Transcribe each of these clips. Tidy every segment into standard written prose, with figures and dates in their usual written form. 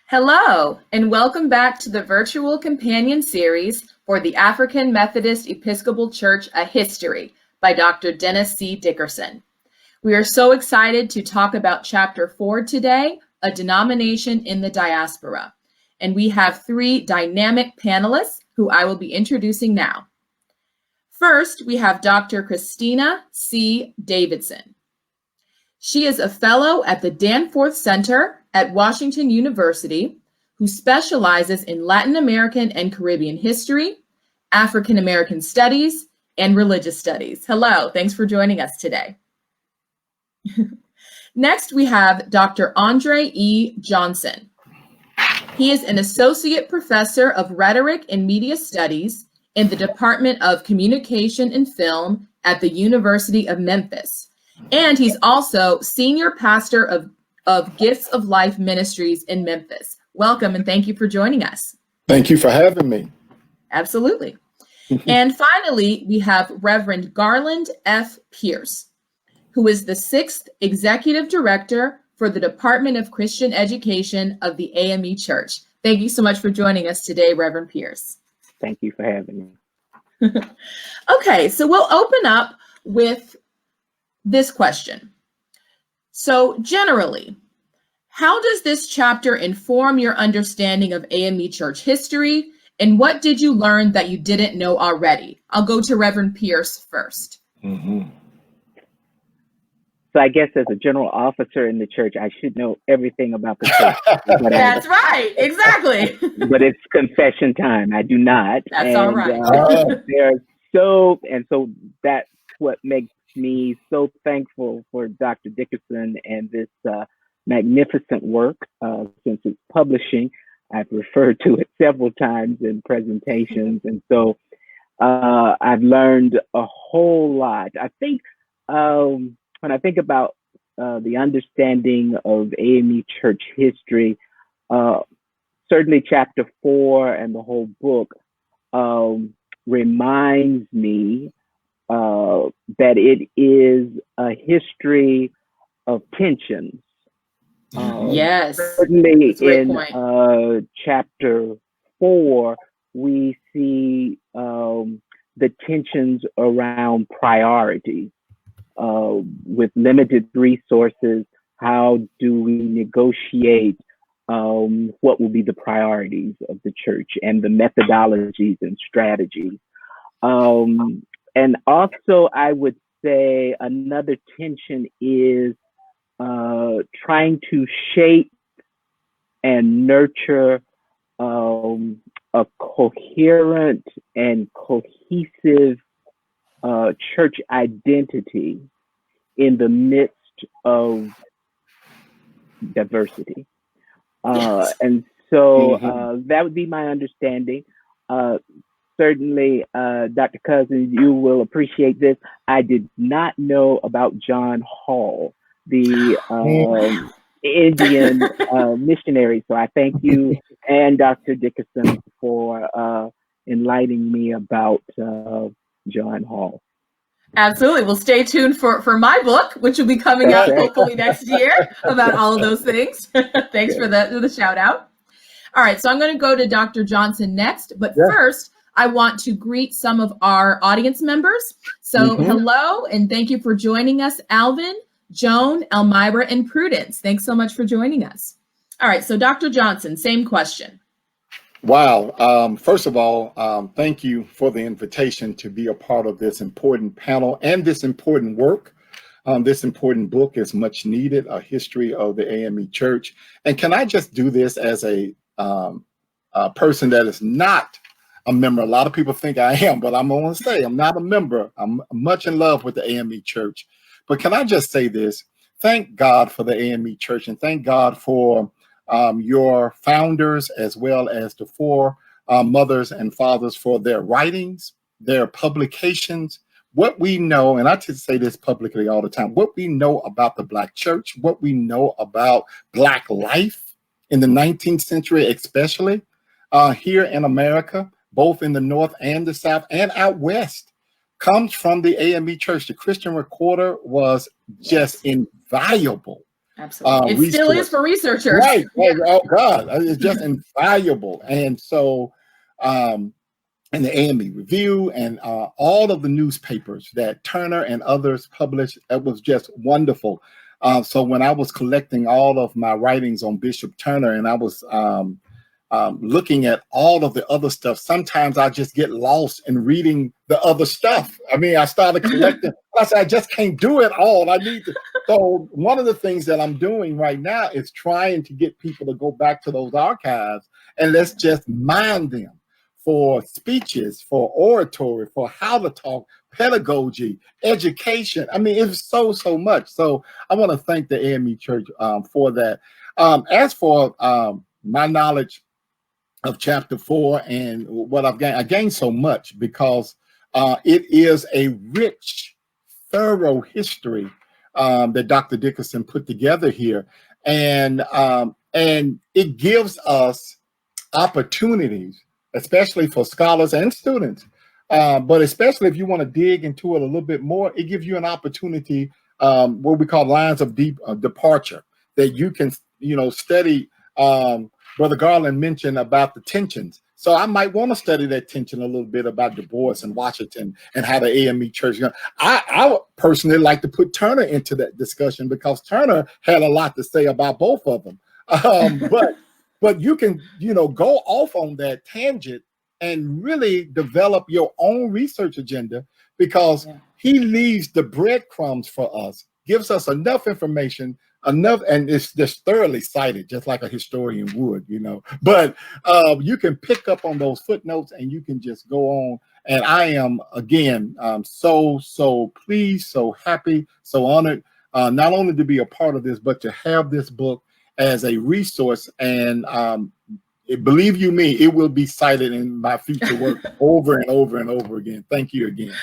Hello, and welcome back to the virtual companion series for the African Methodist Episcopal Church, A History by Dr. Dennis C. Dickerson. We are so excited to talk about Chapter 4 today, A Denomination in the Diaspora. And we have three dynamic panelists who I will be introducing now. First, we have Dr. Christina C. Davidson. She is a fellow at the Danforth Center at Washington University who specializes in Latin American and Caribbean history, African American studies, and religious studies. Hello, thanks for joining us today. Next, we have Dr. Andre E. Johnson. He is an associate professor of rhetoric and media studies in the Department of Communication and Film at the University of Memphis. And he's also senior pastor of Gifts of Life Ministries in Memphis. Welcome and thank you for joining us. Thank you for having me. Absolutely. And finally, we have Reverend Garland F. Pierce, who is the 6th Executive Director for the Department of Christian Education of the AME Church. Thank you so much for joining us today, Reverend Pierce. Thank you for having me. Okay, so we'll open up with this question. So generally, how does this chapter inform your understanding of AME Church history, and what did you learn that you didn't know already? I'll go to Reverend Pierce first. So I guess as a general officer in the church, I should know everything about the church. That's right, exactly. But it's confession time. I do not. That's all right. So that's what makes me so thankful for Dr. Dickerson and this magnificent work since its publishing. I've referred to it several times in presentations. And so I've learned a whole lot. I think when I think about the understanding of AME Church history, certainly chapter 4 and the whole book reminds me that it is a history of tensions. Yes. Certainly in chapter 4, we see the tensions around priorities. With limited resources, how do we negotiate what will be the priorities of the church and the methodologies and strategies? And also, I would say another tension is trying to shape and nurture a coherent and cohesive church identity in the midst of diversity. Yes. And so that would be my understanding. Certainly, Dr. Cousins, you will appreciate this. I did not know about John Hall, the Indian missionary. So I thank you and Dr. Dickerson for enlightening me about John Hall. Absolutely. Well, stay tuned for my book, which will be coming out hopefully next year about all of those things. Thanks for the shout out. All right, so I'm going to go to Dr. Johnson next, but first, I want to greet some of our audience members. So hello, and thank you for joining us, Alvin, Joan, Elmira, and Prudence. Thanks so much for joining us. All right, so Dr. Johnson, same question. Wow. First of all, thank you for the invitation to be a part of this important panel and this important work. This important book is much needed, A History of the AME Church. And can I just do this as a person that is not a member? A lot of people think I am, but I'm going to say I'm not a member. I'm much in love with the AME Church. But can I just say this? Thank God for the AME Church, and thank God for your founders, as well as the four mothers and fathers, for their writings, their publications, what we know, and I tend to say this publicly all the time, what we know about the Black church, what we know about Black life in the 19th century, especially here in America, both in the North and the South and out West, comes from the AME Church. The Christian Recorder was just invaluable Absolutely. It still is for researchers. Right. Yeah. Oh God, it's just invaluable. And so, and the AME Review and all of the newspapers that Turner and others published, it was just wonderful. So when I was collecting all of my writings on Bishop Turner, and I was looking at all of the other stuff, sometimes I just get lost in reading the other stuff. I mean, I started collecting. I said, I just can't do it all. I need to. So one of the things that I'm doing right now is trying to get people to go back to those archives and let's just mine them for speeches, for oratory, for how to talk, pedagogy, education. I mean, it's so much. So I want to thank the AME Church for that. As for my knowledge of chapter 4 and what I've gained, I gained so much because it is a rich, thorough history that Dr. Dickerson put together here. And it gives us opportunities, especially for scholars and students, but especially if you want to dig into it a little bit more, it gives you an opportunity, what we call lines of departure, that you can, study. Brother Garland mentioned about the tensions. So I might want to study that tension a little bit about Du Bois and Washington and how the AME Church. I would personally like to put Turner into that discussion because Turner had a lot to say about both of them. But you can, go off on that tangent and really develop your own research agenda because he leaves the breadcrumbs for us, gives us enough information, and it's just thoroughly cited, just like a historian would, But you can pick up on those footnotes and you can just go on. And I am, again, so pleased, so happy, so honored, not only to be a part of this, but to have this book as a resource. And believe you me, it will be cited in my future work over and over and over again. Thank you again.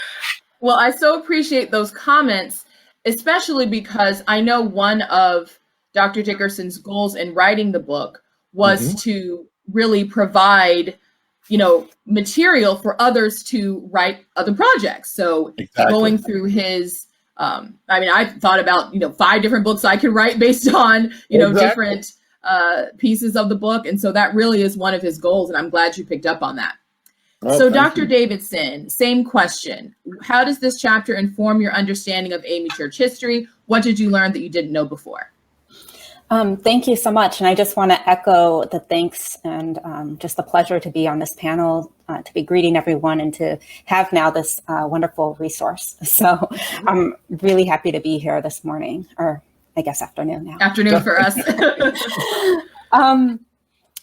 Well, I so appreciate those comments, especially because I know one of Dr. Dickerson's goals in writing the book was to really provide, material for others to write other projects. So going through his, I thought about, 5 different books I could write based on, different pieces of the book. And so that really is one of his goals. And I'm glad you picked up on that. So Dr. Davidson, same question. How does this chapter inform your understanding of AME Church history? What did you learn that you didn't know before? Thank you so much. And I just want to echo the thanks and just the pleasure to be on this panel, to be greeting everyone and to have now this wonderful resource. So I'm really happy to be here this morning, or I guess afternoon now. Afternoon for us.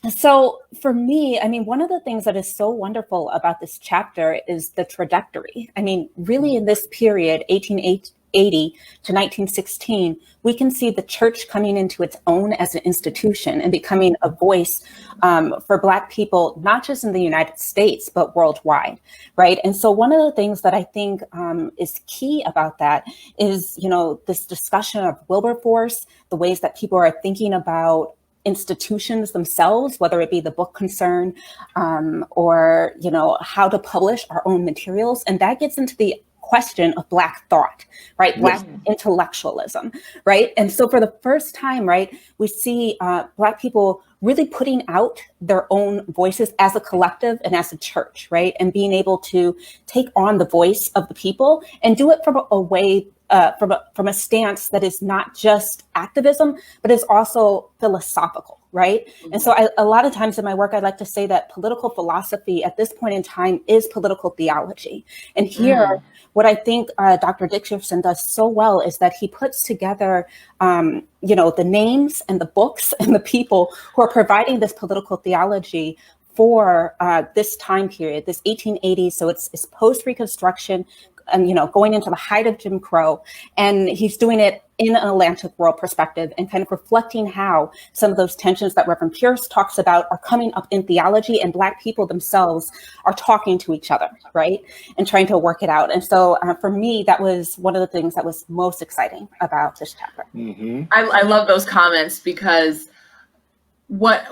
So for me, one of the things that is so wonderful about this chapter is the trajectory. Really in this period, 1880 to 1916, we can see the church coming into its own as an institution and becoming a voice for Black people, not just in the United States, but worldwide, right? And so one of the things that I think is key about that is, this discussion of Wilberforce, the ways that people are thinking about institutions themselves, whether it be the book concern or, how to publish our own materials. And that gets into the question of Black thought, right? Black intellectualism, right? And so for the first time, right, we see Black people really putting out their own voices as a collective and as a church, right? And being able to take on the voice of the people and do it from a way, from a stance that is not just activism, but is also philosophical, right? And so a lot of times in my work, I like to say that political philosophy at this point in time is political theology. And here, what I think Dr. Dickerson does so well is that he puts together, the names and the books and the people who are providing this political theology for this time period, this 1880s. So it's post-Reconstruction, and going into the height of Jim Crow, and he's doing it in an Atlantic world perspective and kind of reflecting how some of those tensions that Reverend Pierce talks about are coming up in theology, and Black people themselves are talking to each other, right, and trying to work it out. And so for me, that was one of the things that was most exciting about this chapter. I love those comments because what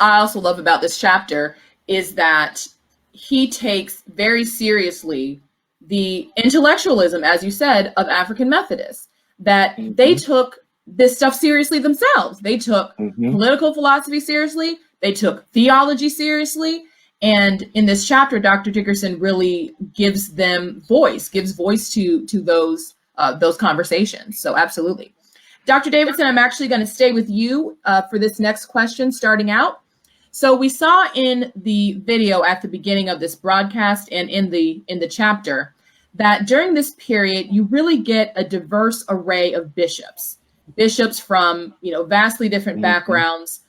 I also love about this chapter is that he takes very seriously the intellectualism, as you said, of African Methodists, that they took this stuff seriously themselves. They took political philosophy seriously. They took theology seriously. And in this chapter, Dr. Dickerson really gives voice to those conversations. So absolutely. Dr. Davidson, I'm actually going to stay with you for this next question starting out. So we saw in the video at the beginning of this broadcast and in the chapter that during this period, you really get a diverse array of bishops from, vastly different backgrounds,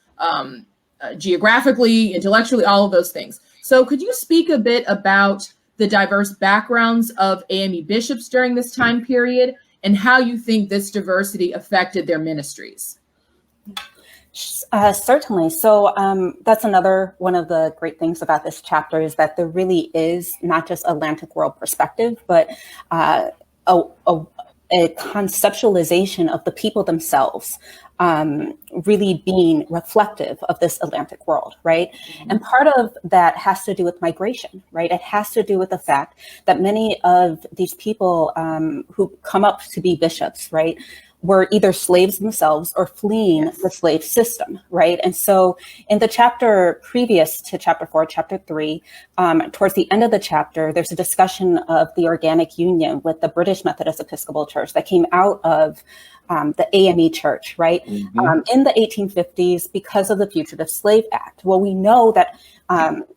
geographically, intellectually, all of those things. So could you speak a bit about the diverse backgrounds of AME bishops during this time period and how you think this diversity affected their ministries? Certainly. So that's another one of the great things about this chapter is that there really is not just Atlantic world perspective, but a conceptualization of the people themselves really being reflective of this Atlantic world, right? And part of that has to do with migration, right? It has to do with the fact that many of these people who come up to be bishops, right, were either slaves themselves or fleeing the slave system, right? And so in the chapter previous to chapter 4, chapter 3, towards the end of the chapter, there's a discussion of the organic union with the British Methodist Episcopal Church that came out of the AME Church, right? In the 1850s, because of the Fugitive Slave Act. Well, we know that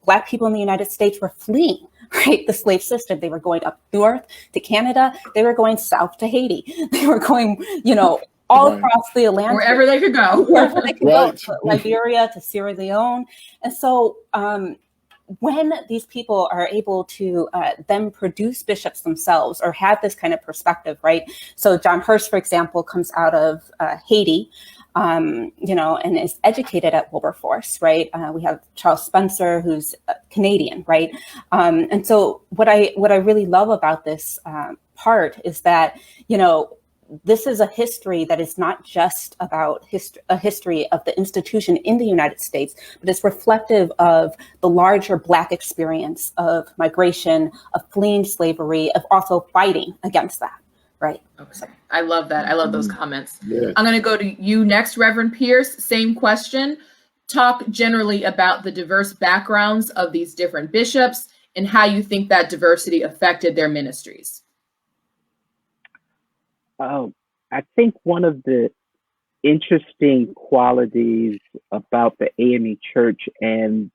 Black people in the United States were fleeing, right, the slave system. They were going up north to Canada. They were going south to Haiti. They were going, all across the Atlantic. Wherever they could go. Wherever they could go, to Liberia, to Sierra Leone. And so when these people are able to then produce bishops themselves or have this kind of perspective, right? So John Hurst, for example, comes out of Haiti, and is educated at Wilberforce, right? We have Charles Spencer, who's Canadian, right? And so what I really love about this part is that, this is a history that is not just about a history of the institution in the United States, but it's reflective of the larger Black experience of migration, of fleeing slavery, of also fighting against that. Right. Okay. I love that. I love those comments. Yeah. I'm going to go to you next, Reverend Pierce. Same question. Talk generally about the diverse backgrounds of these different bishops and how you think that diversity affected their ministries. I think one of the interesting qualities about the AME Church and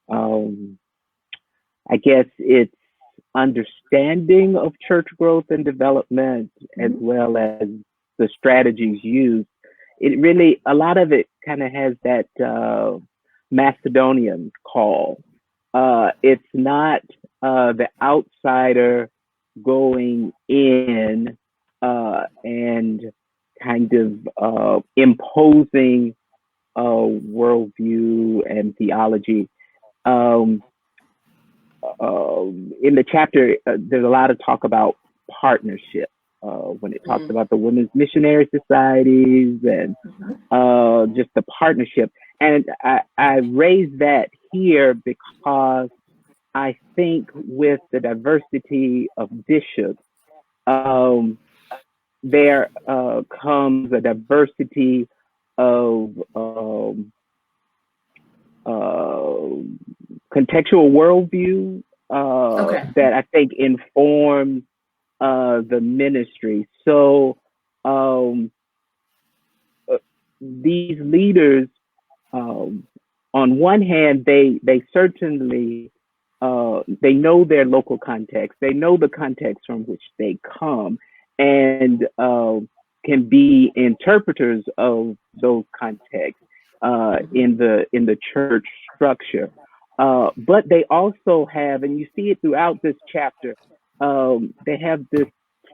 I guess its understanding of church growth and development, as well as the strategies used, it really, a lot of it kind of has that Macedonian call. It's not the outsider going in and kind of imposing a worldview and theology. In the chapter, there's a lot of talk about partnership when it talks about the women's missionary societies and just the partnership. And I raise that here because I think with the diversity of bishops, there comes a diversity of contextual worldview that I think informs the ministry. So these leaders, on one hand, they certainly they know their local context. They know the context from which they come, and can be interpreters of those contexts in the church structure. But they also have, and you see it throughout this chapter, they have this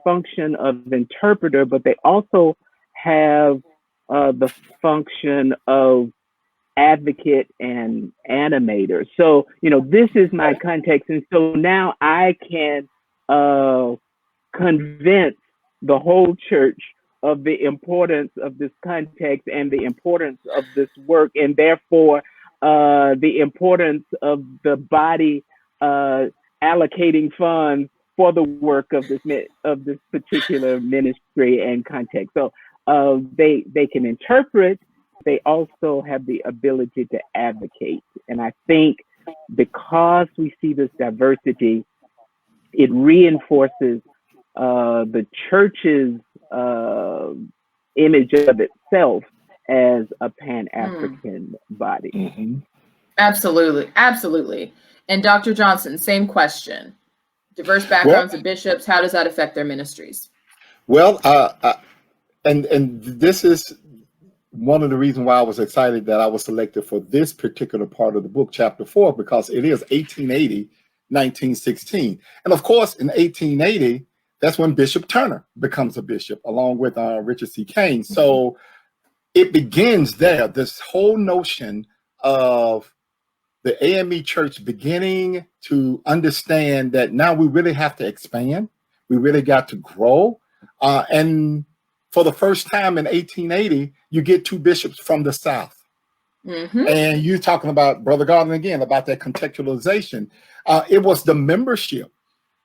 function of interpreter, but they also have the function of advocate and animator. So, this is my context. And so now I can convince the whole church of the importance of this context and the importance of this work, and therefore the importance of the body allocating funds for the work of this particular ministry and context. So they can interpret. They also have the ability to advocate. And I think because we see this diversity, it reinforces the church's image of itself as a Pan-African body. Mm-hmm. Absolutely, absolutely. And Dr. Johnson, same question. Diverse backgrounds of bishops, how does that affect their ministries? Well, and this is one of the reasons why I was excited that I was selected for this particular part of the book, chapter 4, because it is 1880, 1916. And of course, in 1880, that's when Bishop Turner becomes a bishop, along with Richard C. Kane. So it begins there, this whole notion of the AME Church beginning to understand that now we really have to expand. We really got to grow. And for the first time in 1880, you get two bishops from the South. Mm-hmm. And you're talking about, Brother Garland, again, about that contextualization. It was the membership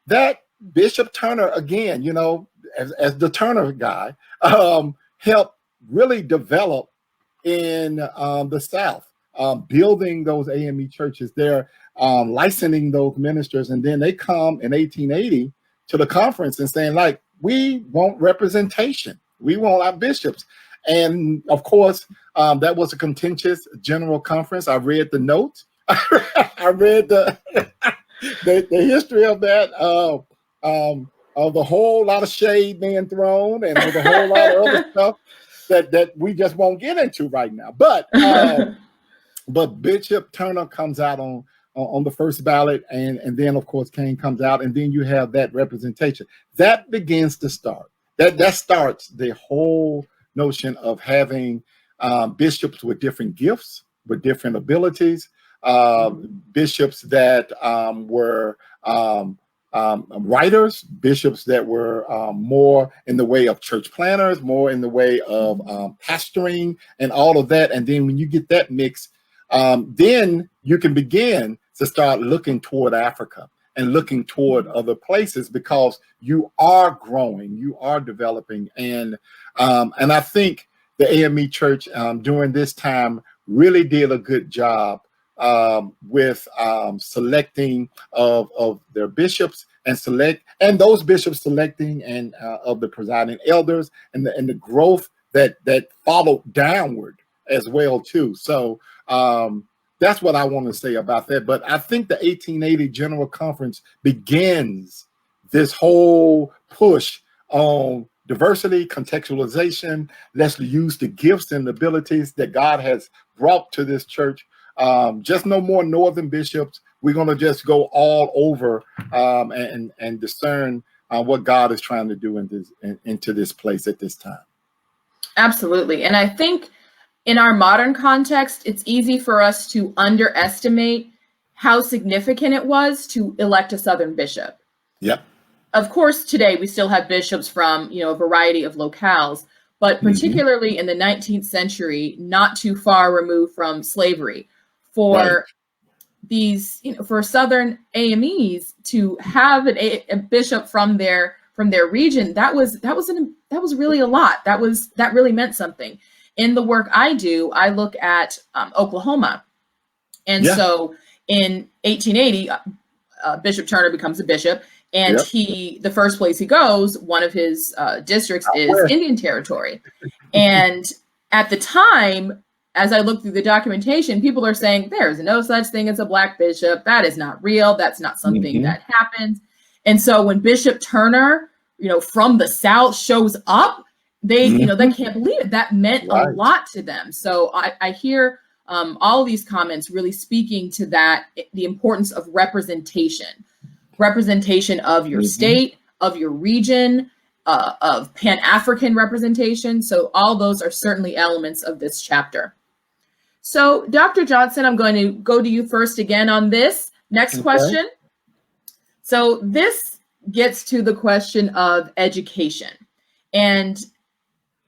that Bishop Turner, again, you know, as the Turner guy, helped really develop in the South, building those AME churches there, licensing those ministers. And then they come in 1880 to the conference and saying, like, we want representation. We want our bishops. And of course, that was a contentious general conference. I read the notes. I read the history of that, of the whole lot of shade being thrown and of the whole lot of other stuff that we just won't get into right now. But Bishop Turner comes out on the first ballot, and then of course Kane comes out, and then you have that representation. That begins to start. That starts the whole notion of having bishops with different gifts, with different abilities, bishops that were writers, bishops that were more in the way of church planners, more in the way of pastoring and all of that. And then when you get that mix, then you can begin to start looking toward Africa and looking toward other places, because you are growing, you are developing. And I think the AME Church during this time really did a good job with selecting of their bishops and those bishops selecting and of the presiding elders and the growth that followed downward as well too. So that's what I want to say about that. But I think the 1880 General Conference begins this whole push on diversity, contextualization. Let's use the gifts and abilities that God has brought to this church. Just no more northern bishops. We're going to just go all over and discern what God is trying to do into this place at this time. Absolutely. And I think in our modern context, it's easy for us to underestimate how significant it was to elect a Southern bishop. Yep. Of course, today we still have bishops from, a variety of locales, but particularly in the 19th century, not too far removed from slavery, for these, for Southern AMEs to have a bishop from their region, that was really a lot. That really meant something. In the work I do, I look at Oklahoma. And so in 1880, Bishop Turner becomes a bishop, and the first place he goes, one of his districts is Indian Territory. And at the time, as I look through the documentation, people are saying there's no such thing as a Black bishop. That is not real. That's not something that happens. And so when Bishop Turner, from the South shows up, they can't believe it. That meant a lot to them. So I hear all of these comments really speaking to that, the importance of representation of your state, of your region, of Pan-African representation. So all those are certainly elements of this chapter. So Dr. Johnson, I'm going to go to you first again on this next question. So this gets to the question of education. And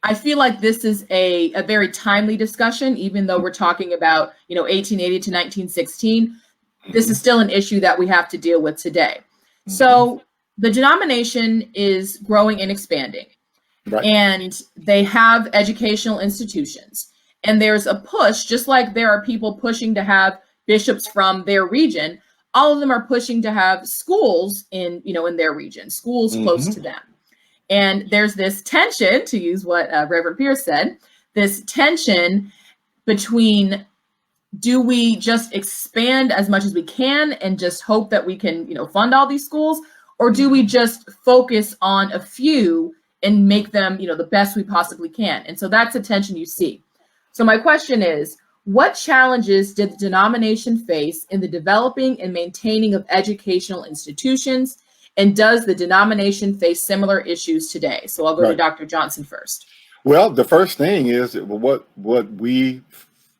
I feel like this is a very timely discussion, even though we're talking about, 1880 to 1916. This is still an issue that we have to deal with today. So the denomination is growing and expanding. Right. and they have educational institutions. And there's a push, just like there are people pushing to have bishops from their region, all of them are pushing to have schools in their region, schools close to them. And there's this tension, to use what Reverend Pierce said, this tension between, do we just expand as much as we can and just hope that we can, fund all these schools? Or do we just focus on a few and make them, the best we possibly can? And so that's a tension you see. So my question is, what challenges did the denomination face in the developing and maintaining of educational institutions? And does the denomination face similar issues today? So I'll go to Dr. Johnson first. Well, the first thing is what we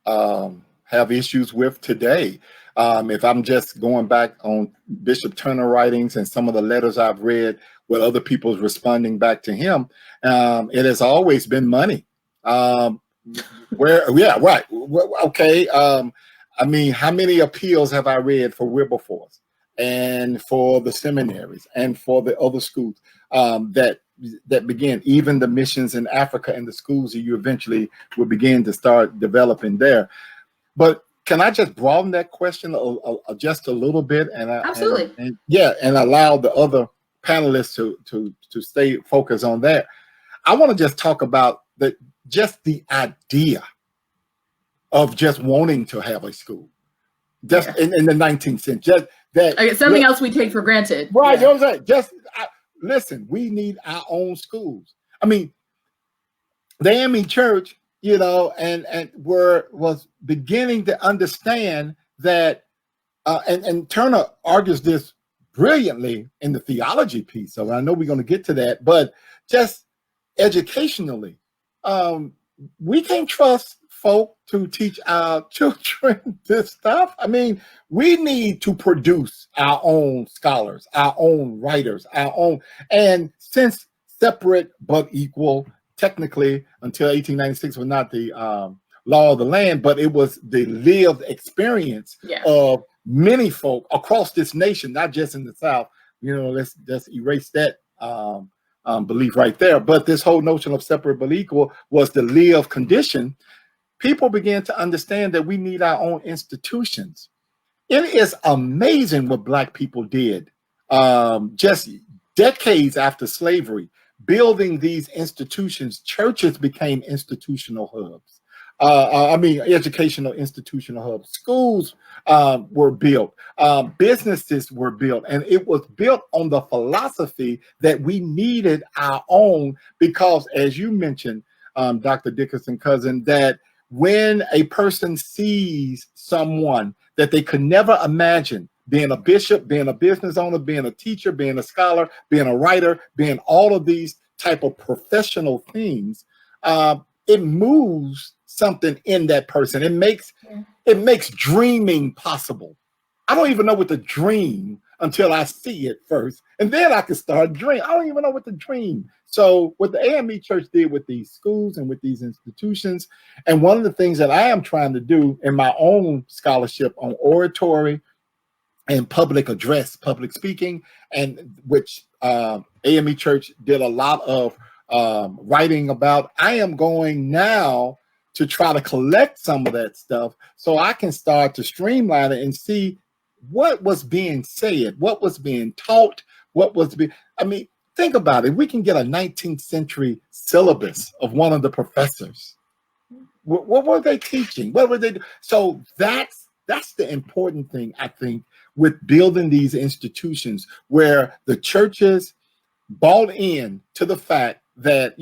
have issues with today. If I'm just going back on Bishop Turner writings and some of the letters I've read with other people's responding back to him, it has always been money. Okay. I mean, how many appeals have I read for Wilberforce and for the seminaries and for the other schools that begin, even the missions in Africa and the schools that you eventually will begin to start developing there. But can I just broaden that question just a little bit? Absolutely. And allow the other panelists to stay focused on that. I want to just talk about just the idea of just wanting to have a school, just in the 19th century. Something else we take for granted. Right. You know what I'm saying? Listen, we need our own schools. I mean, the AME Church, and was beginning to understand that, and Turner argues this brilliantly in the theology piece. So I know we're going to get to that, but just educationally, we can't trust folk to teach our children this stuff. I mean, we need to produce our own scholars, our own writers, and since separate but equal, technically until 1896 was not the law of the land, but it was the lived experience of many folk across this nation, not just in the South. Let's erase that belief right there. But this whole notion of separate but equal was the lived condition. People began to understand that we need our own institutions. It is amazing what Black people did just decades after slavery, building these institutions. Churches became institutional hubs. Educational institutional hubs. Schools were built. Businesses were built. And it was built on the philosophy that we needed our own because, as you mentioned, Dr. Dickerson, cousin, that when a person sees someone that they could never imagine being a bishop, being a business owner, being a teacher, being a scholar, being a writer, being all of these type of professional things, it moves something in that person. It makes dreaming possible. I don't even know what to dream until I see it first, and then I can start dreaming. I don't even know what to dream. So what the AME Church did with these schools and with these institutions, and one of the things that I am trying to do in my own scholarship on oratory and public address, public speaking, and which AME Church did a lot of writing about, I am going now to try to collect some of that stuff so I can start to streamline it and see what was being said, what was being taught, think about it. We can get a 19th century syllabus of one of the professors. What were they teaching? What were they doing? So that's the important thing, I think, with building these institutions where the churches bought in to the fact that,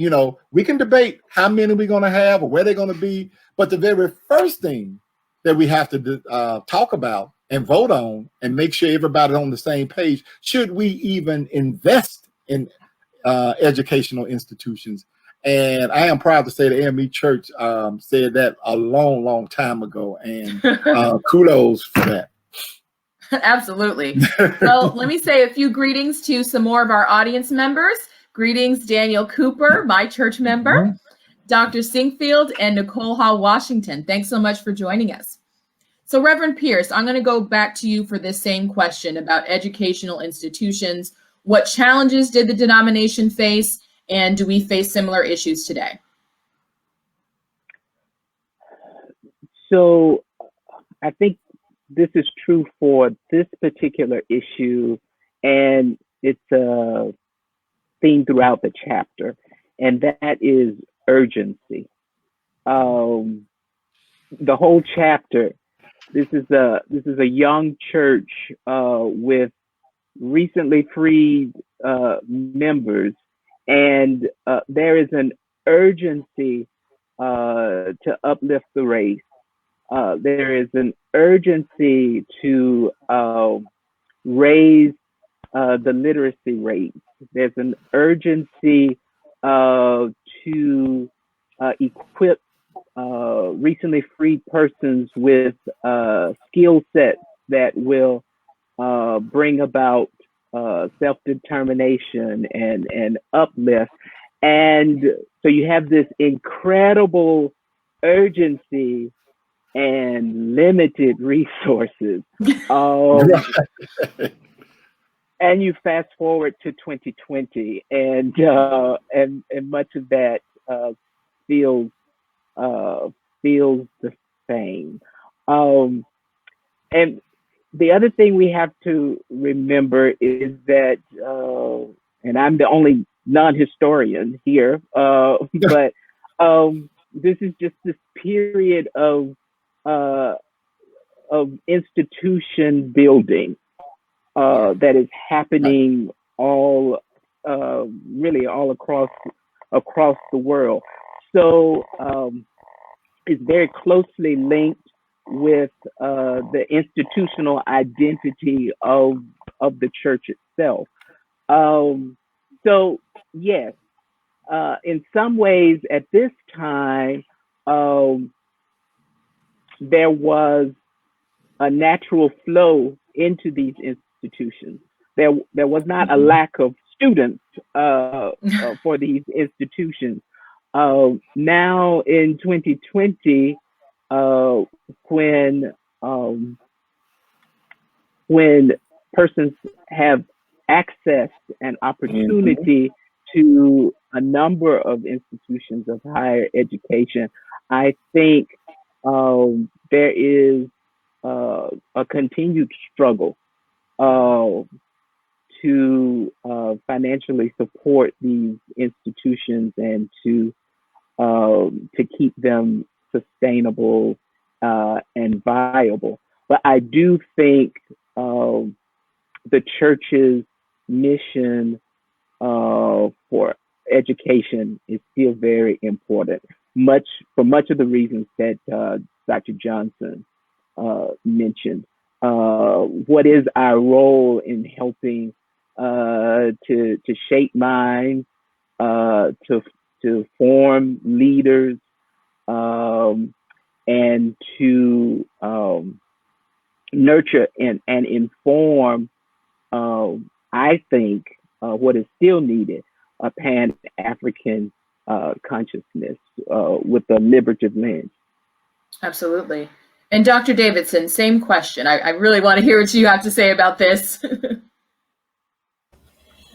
we can debate how many we're going to have or where they're going to be. But the very first thing that we have to talk about and vote on and make sure everybody's on the same page, should we even invest in educational institutions? And I am proud to say the AME Church said that a long, long time ago, and kudos for that. Absolutely. Well, let me say a few greetings to some more of our audience members. Greetings, Daniel Cooper, my church member, Dr. Sinkfield, and Nicole Hall Washington. Thanks so much for joining us. So Reverend Pierce, I'm going to go back to you for this same question about educational institutions. What challenges did the denomination face, And do we face similar issues today? So I think this is true for this particular issue, and it's a theme throughout the chapter, and that is urgency. The whole chapter. This is a young church with recently freed members, and there is an urgency to uplift the race. There is an urgency to raise the literacy rate. There's an urgency to equip recently freed persons with skill sets that will bring about self-determination and uplift. And so you have this incredible urgency and limited resources. And you fast forward to 2020, and much of that feels the same. And the other thing we have to remember is that, and I'm the only non-historian here, but this is just this period of institution building that is happening really all across the world. So it's very closely linked with the institutional identity of the church itself. So yes, in some ways at this time, there was a natural flow into these institutions. There was not a lack of students for these institutions. Now in 2020, when persons have access and opportunity to a number of institutions of higher education, I think there is a continued struggle to financially support these institutions and to keep them sustainable and viable. But I do think the church's mission for education is still very important, for much of the reasons that Dr. Johnson mentioned. What is our role in helping to shape minds, to form leaders, and to nurture and inform, I think, what is still needed, a Pan-African consciousness with a liberative lens. Absolutely. And Dr. Davidson, same question. I really want to hear what you have to say about this.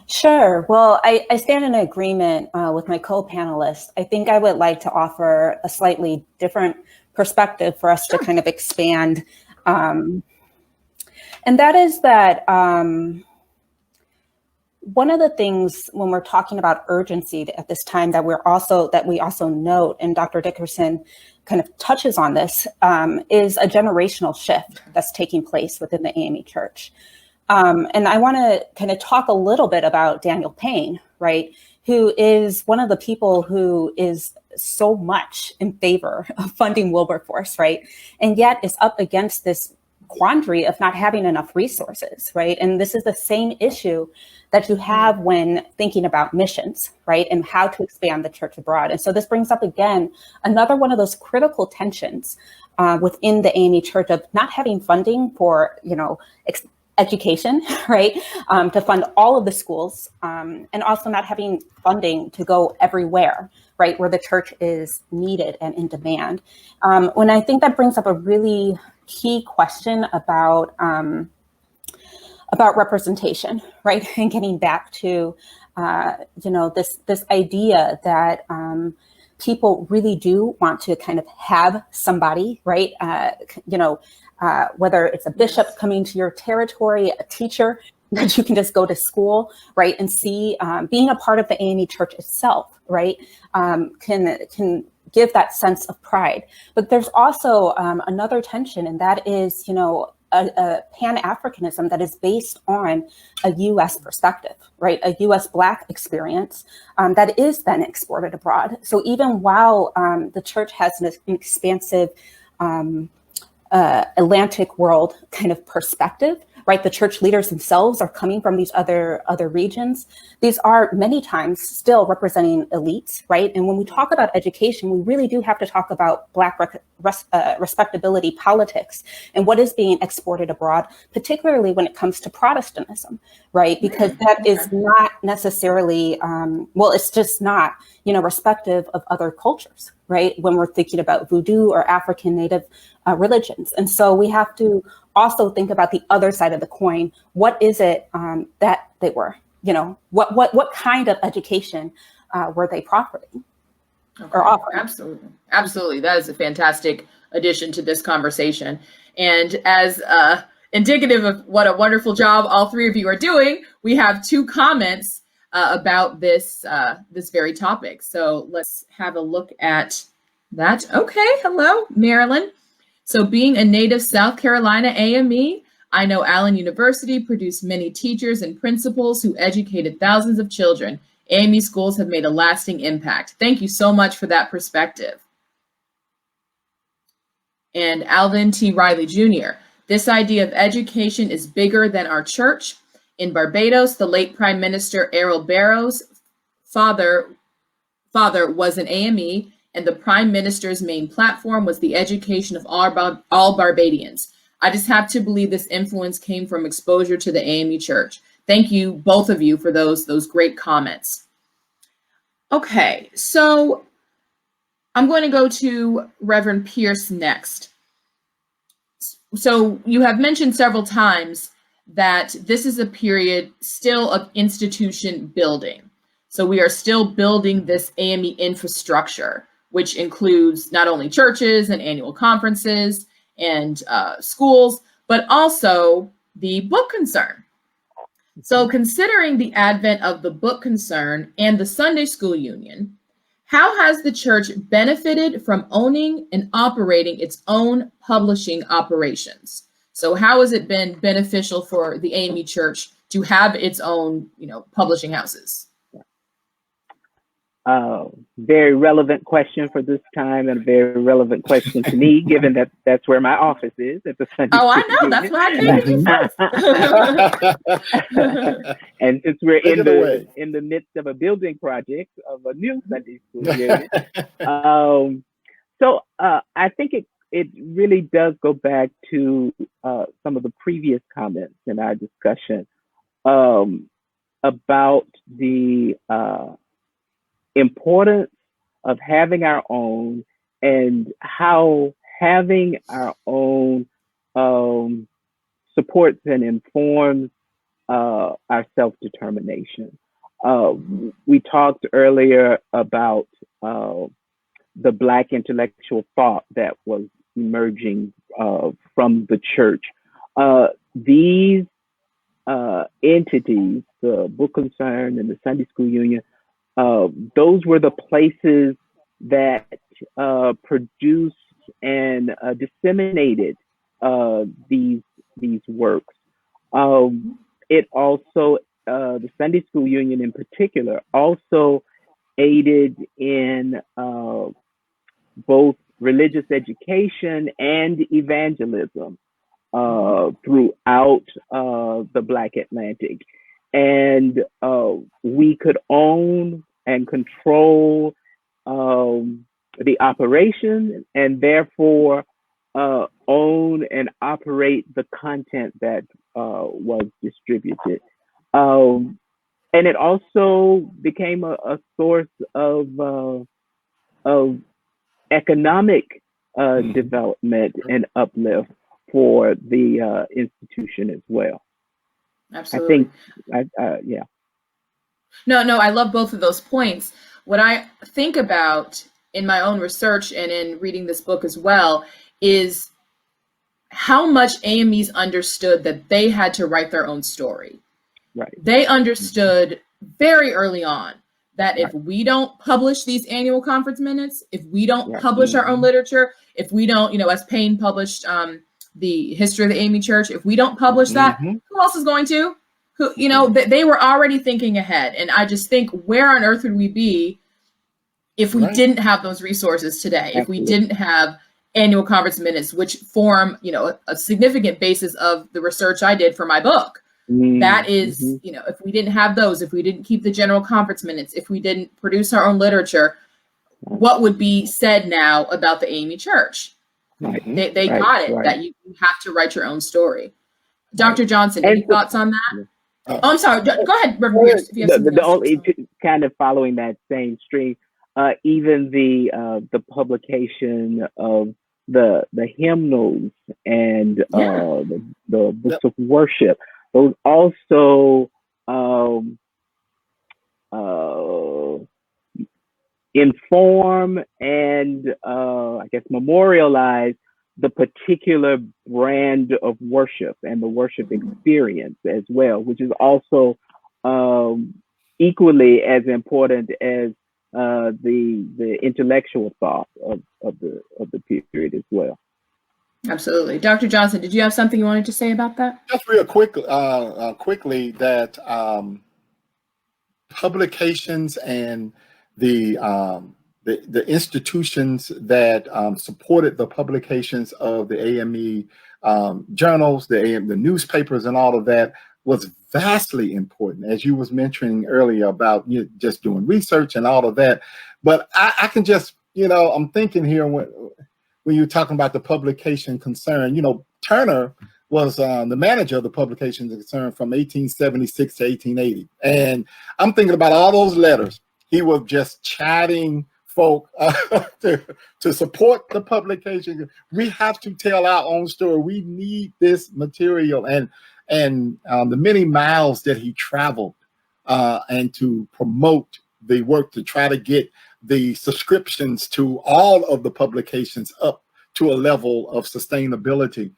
Sure. Well, I stand in agreement with my co-panelists. I think I would like to offer a slightly different perspective for us to kind of expand. And that is that one of the things when we're talking about urgency at this time that we also note, and Dr. Dickerson kind of touches on this, is a generational shift that's taking place within the AME Church. And I want to kind of talk a little bit about Daniel Payne, right, who is one of the people who is so much in favor of funding Wilberforce, right, and yet is up against this quandary of not having enough resources, right? And this is the same issue that you have when thinking about missions, right, and how to expand the church abroad. And so this brings up, again, another one of those critical tensions within the AME Church of not having funding for, education, right, to fund all of the schools, and also not having funding to go everywhere, right, where the church is needed and in demand. When I think that brings up a really key question about representation, right, and getting back to this idea that people really do want to kind of have somebody, right? Whether it's a bishop coming to your territory, a teacher that you can just go to school, right, and see, being a part of the AME Church itself, right, can give that sense of pride. But there's also another tension, and that is, a Pan-Africanism that is based on a U.S. perspective, right? A U.S. Black experience that is then exported abroad. So even while the church has an expansive Atlantic world kind of perspective, right? The church leaders themselves are coming from these other regions. These are many times still representing elites, right? And when we talk about education, we really do have to talk about Black respectability politics and what is being exported abroad, particularly when it comes to Protestantism, right? Because that is not necessarily, it's just not, respective of other cultures, right? When we're thinking about voodoo or African native religions. And so we have to also think about the other side of the coin. What is it that they were, what kind of education were they profiting or offering? Absolutely. That is a fantastic addition to this conversation. And as indicative of what a wonderful job all three of you are doing, we have two comments about this very topic. So let's have a look at that. Okay, hello, Marilyn. So being a native South Carolina AME, I know Allen University produced many teachers and principals who educated thousands of children. AME schools have made a lasting impact. Thank you so much for that perspective. And Alvin T. Riley Jr., this idea of education is bigger than our church. In Barbados, the late Prime Minister Errol Barrow's father was an AME, and the Prime Minister's main platform was the education of all Barbadians. I just have to believe this influence came from exposure to the AME Church. Thank you, both of you, for those great comments. Okay, so I'm going to go to Reverend Pierce next. So you have mentioned several times that this is a period still of institution building. So we are still building this AME infrastructure, which includes not only churches and annual conferences and schools, but also the book concern. So considering the advent of the book concern and the Sunday School Union, how has the church benefited from owning and operating its own publishing operations? So how has it been beneficial for the AME Church to have its own, publishing houses? Very relevant question for this time, and a very relevant question to me, given that that's where my office is at the Sunday School I know. That's why I came first. And since we're in the midst of a building project of a new Sunday School Union, so I think it really does go back to some of the previous comments in our discussion about the importance of having our own, and how having our own supports and informs our self-determination. We talked earlier about the Black intellectual thought that was emerging from the church. These entities, the Book Concern and the Sunday School Union, those were the places that produced and disseminated these works. It also, the Sunday School Union in particular, also aided in both religious education and evangelism throughout the Black Atlantic. And we could own and control the operation, and therefore own and operate the content that was distributed. And it also became a source of economic development and uplift for the institution as well. Absolutely. I think, yeah. No, I love both of those points. What I think about in my own research and in reading this book as well is how much AMEs understood that they had to write their own story. Right. They understood very early on that if we don't publish these annual conference minutes, if we don't publish our own literature, if we don't, as Payne published the history of the AME Church, if we don't publish that, who else is going to? They were already thinking ahead. And I just think, where on earth would we be if we didn't have those resources today? If we didn't have annual conference minutes, which form, a significant basis of the research I did for my book. That is, if we didn't have those, if we didn't keep the general conference minutes, if we didn't produce our own literature, what would be said now about the AME Church? They got it, that you have to write your own story. Dr. Johnson, any thoughts on that? I'm sorry. Go ahead, Reverend Pierce. If you have the only kind of following that same stream, even the publication of the hymnals and the books of worship, those also inform and I guess memorialize the particular brand of worship and the worship experience as well, which is also equally as important as the intellectual thought of the period as well. Absolutely. Dr. Johnson, did you have something you wanted to say about that? Just real quickly, that publications and the institutions that supported the publications of the AME journals, the newspapers, and all of that was vastly important, as you was mentioning earlier about just doing research and all of that. But I can just, I'm thinking here when you're talking about the publication concern, Turner was the manager of the publication concern from 1876 to 1880. And I'm thinking about all those letters. He was just chatting folk to support the publication. We have to tell our own story. We need this material. And the many miles that he traveled and to promote the work, to try to get the subscriptions to all of the publications up to a level of sustainability.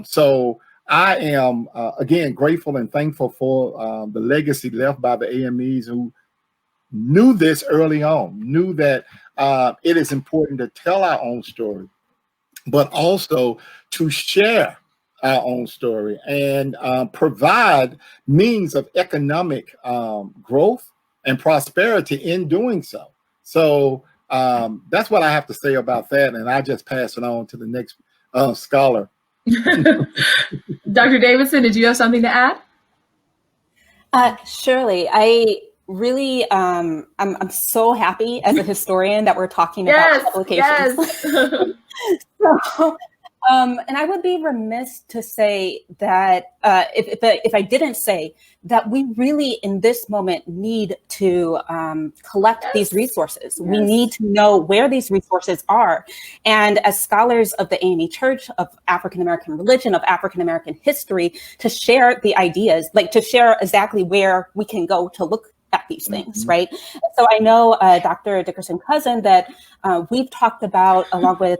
So I am, again, grateful and thankful for the legacy left by the AMEs who knew this early on, knew that it is important to tell our own story, but also to share our own story and provide means of economic growth and prosperity in doing so. So that's what I have to say about that. And I just pass it on to the next scholar. Dr. Davidson, did you have something to add? Surely. I really, I'm so happy as a historian that we're talking about publications. Yes. So, and I would be remiss to say that if I didn't say that we really in this moment need to collect these resources. We need to know where these resources are. And as scholars of the AME Church, of African American religion, of African American history, to share the ideas, like to share exactly where we can go to look at these things, right? So I know Dr. Dickerson-Cousin that we've talked about, along with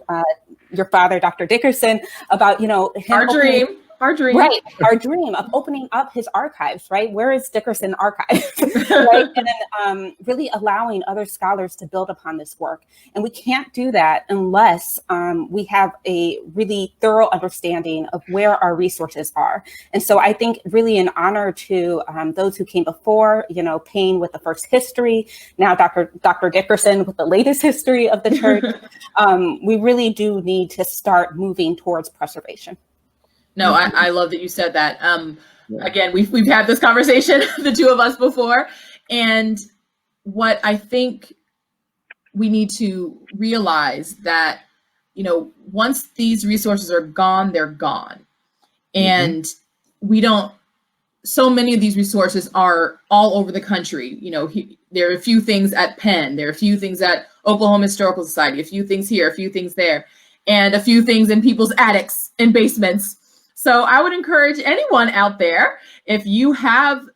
your father, Dr. Dickerson, about, our dream, right? Our dream of opening up his archives, right? Where is Dickerson archive, right? And then really allowing other scholars to build upon this work. And we can't do that unless we have a really thorough understanding of where our resources are. And so I think really in honor to those who came before, Payne with the first history, now Dr. Dickerson with the latest history of the church, we really do need to start moving towards preservation. No, I love that you said that. Again, we've had this conversation, the two of us, before. And what I think we need to realize that, once these resources are gone, they're gone. And so many of these resources are all over the country. There are a few things at Penn, there are a few things at Oklahoma Historical Society, a few things here, a few things there, and a few things in people's attics and basements. So I would encourage anyone out there, if you have,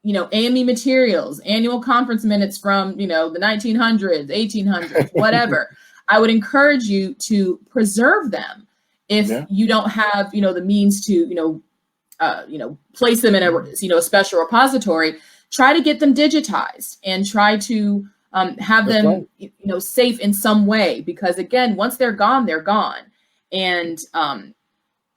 AME materials, annual conference minutes from, the 1900s, 1800s, whatever. I would encourage you to preserve them. If you don't have, the means to, place them in a special repository, try to get them digitized and try to have them, safe in some way, because again, once they're gone, they're gone. And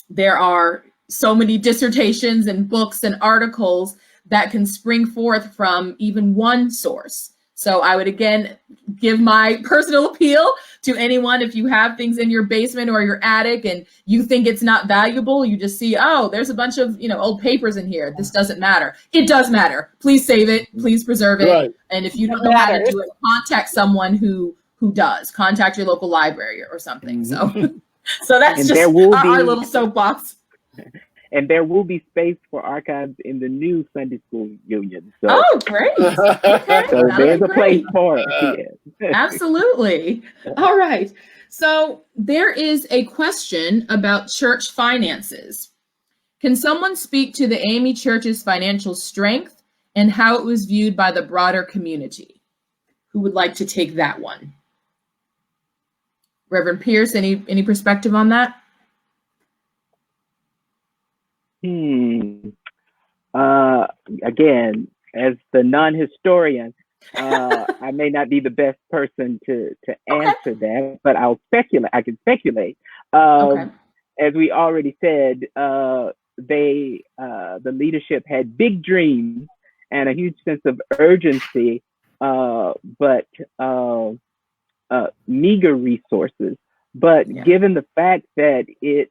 there are so many dissertations and books and articles that can spring forth from even one source. So I would again give my personal appeal to anyone. If you have things in your basement or your attic and you think it's not valuable, you just see, oh, there's a bunch of old papers in here. This doesn't matter. It does matter. Please save it. Please preserve it. Right. And if you don't know how to do it, contact someone who does. Contact your local library or something. Mm-hmm. So that's just our little soapbox. And there will be space for archives in the new Sunday School Union. So, oh, great. Okay. So there's a place for it. Yes. Absolutely. All right. So there is a question about church finances. Can someone speak to the AME Church's financial strength and how it was viewed by the broader community? Who would like to take that one? Reverend Pierce, any perspective on that? Again, as the non-historian, I may not be the best person to answer that, but I'll speculate. I can speculate. As we already said, the leadership had big dreams and a huge sense of urgency, but meager resources. But given the fact that the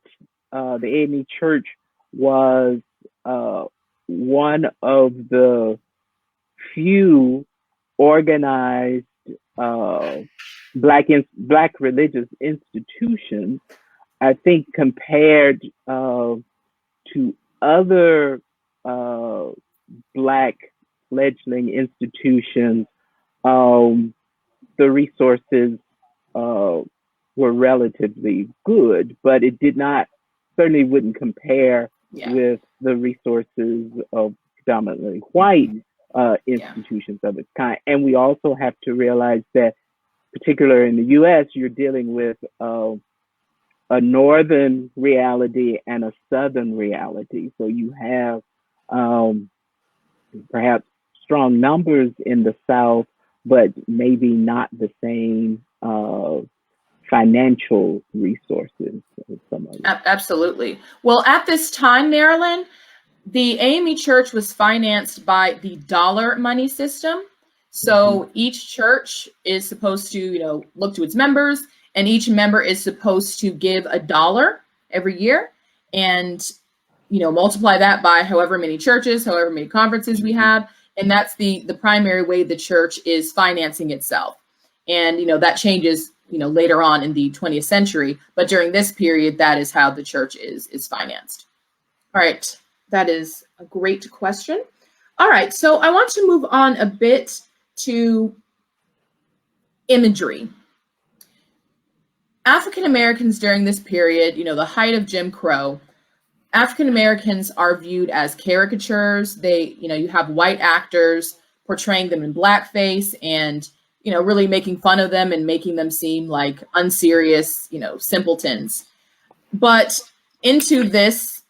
AME Church was one of the few organized Black religious institutions, I think compared to other Black fledgling institutions, the resources were relatively good, but it certainly wouldn't compare with the resources of predominantly white institutions of its kind. And we also have to realize that, particularly in the US, you're dealing with a northern reality and a southern reality. So you have perhaps strong numbers in the South, but maybe not the same financial resources. Absolutely. Well, at this time, Marilyn, the AME Church was financed by the dollar money system. So each church is supposed to, look to its members, and each member is supposed to give $1 every year and, multiply that by however many churches, however many conferences we have. And that's the primary way the church is financing itself. And, that changes later on in the 20th century, but during this period, that is how the church is financed. All right, that is a great question. All right, so I want to move on a bit to imagery. African Americans during this period, the height of Jim Crow, African Americans are viewed as caricatures. They, you have white actors portraying them in blackface and really making fun of them and making them seem like unserious, simpletons. But into this,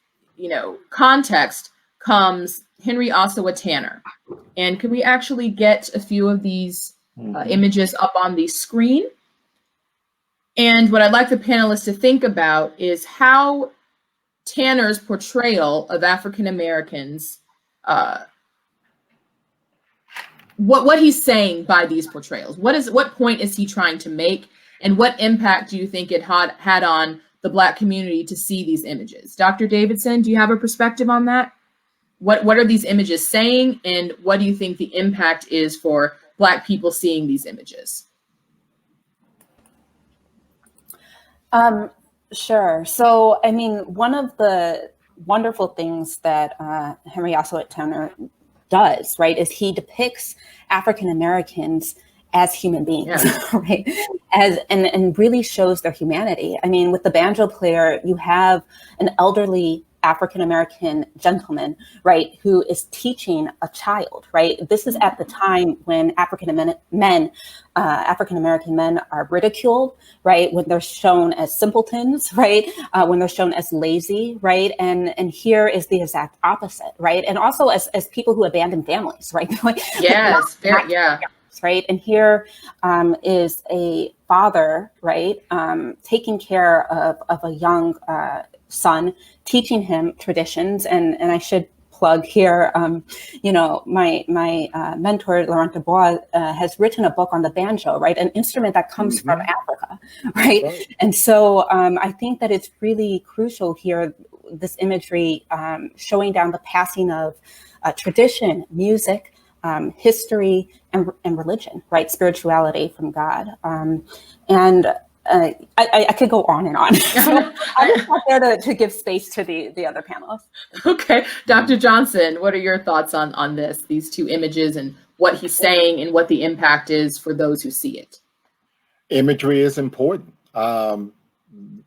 context comes Henry Ossawa Tanner. And could we actually get a few of these images up on the screen? And what I'd like the panelists to think about is how Tanner's portrayal of African Americans, what he's saying by these portrayals. What point is he trying to make, and what impact do you think it had on the Black community to see these images? Dr. Davidson, do you have a perspective on that? What are these images saying, and what do you think the impact is for Black people seeing these images? Sure. So, one of the wonderful things that Henry Ossawa Tanner does, right, is he depicts African Americans as human beings, right? And really shows their humanity. With the banjo player, you have an elderly African-American gentleman, right, who is teaching a child, right? This is at the time when African-American men are ridiculed, right? When they're shown as simpletons, right? When they're shown as lazy, right? And here is the exact opposite, right? And also as people who abandon families, right? Yes, yeah. Right. And here is a father, right, taking care of a young son, teaching him traditions. And I should plug here, my mentor, Laurent Dubois, has written a book on the banjo, right, an instrument that comes from Africa, right? And so I think that it's really crucial here, this imagery showing down the passing of tradition, music, history, and religion, right? Spirituality from God. I could go on and on. So I'm just not there to give space to the other panelists. Okay. Dr. Johnson, what are your thoughts on these two images and what he's saying and what the impact is for those who see it? Imagery is important.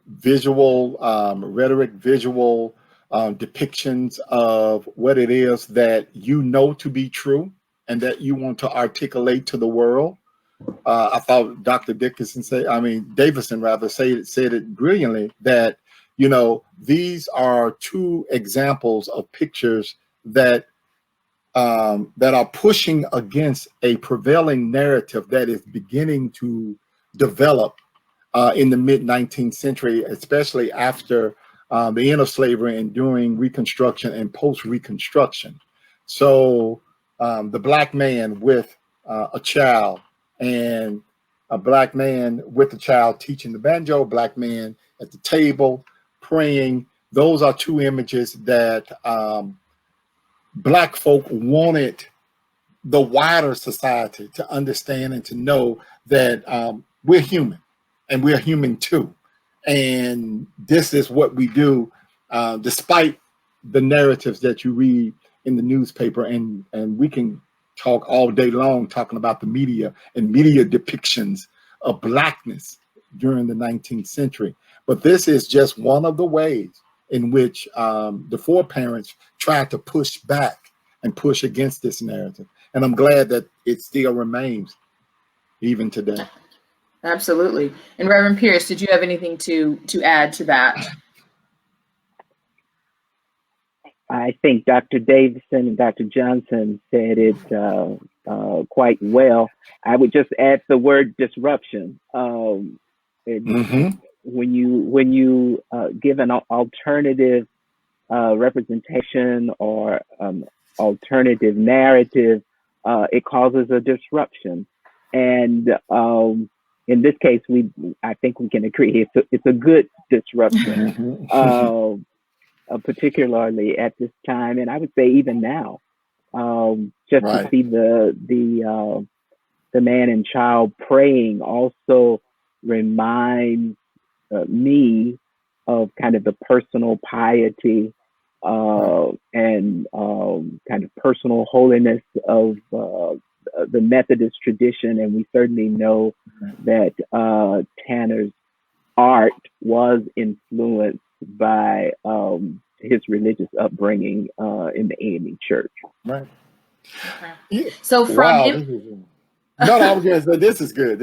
Visual rhetoric, visual depictions of what it is that you know to be true and that you want to articulate to the world. I thought Dr. Davison said it brilliantly, that, these are two examples of pictures that are pushing against a prevailing narrative that is beginning to develop in the mid-19th century, especially after the end of slavery and during Reconstruction and post-Reconstruction. So the Black man with a child, and a Black man with a child teaching the banjo, Black man at the table praying. Those are two images that Black folk wanted the wider society to understand and to know that we're human and we're human too. And this is what we do, despite the narratives that you read in the newspaper, and we can talk all day long talking about the media and media depictions of Blackness during the 19th century. But this is just one of the ways in which the foreparents tried to push back and push against this narrative. And I'm glad that it still remains even today. Absolutely. And Reverend Pierce, did you have anything to add to that? I think Dr. Davison and Dr. Johnson said it quite well. I would just add the word disruption. When you give an alternative representation or alternative narrative, it causes a disruption. And in this case, I think we can agree it's a good disruption. Particularly at this time, and I would say even now, just to see the man and child praying also reminds me of kind of the personal piety and kind of personal holiness of the Methodist tradition, and we certainly know that Tanner's art was influenced by his religious upbringing in the AME Church. Right. Okay. So from I was going to say, this is good.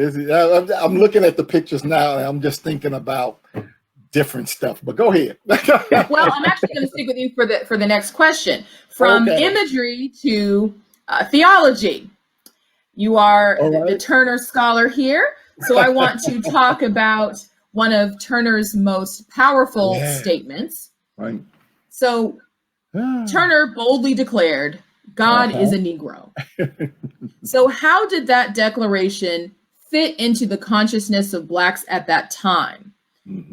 I'm looking at the pictures now, and I'm just thinking about different stuff. But go ahead. Well, I'm actually going to stick with you for the next question. From imagery to theology. You are the Turner Scholar here, so I want to talk about one of Turner's most powerful statements. Right. So Turner boldly declared, God is a Negro. So how did that declaration fit into the consciousness of Blacks at that time?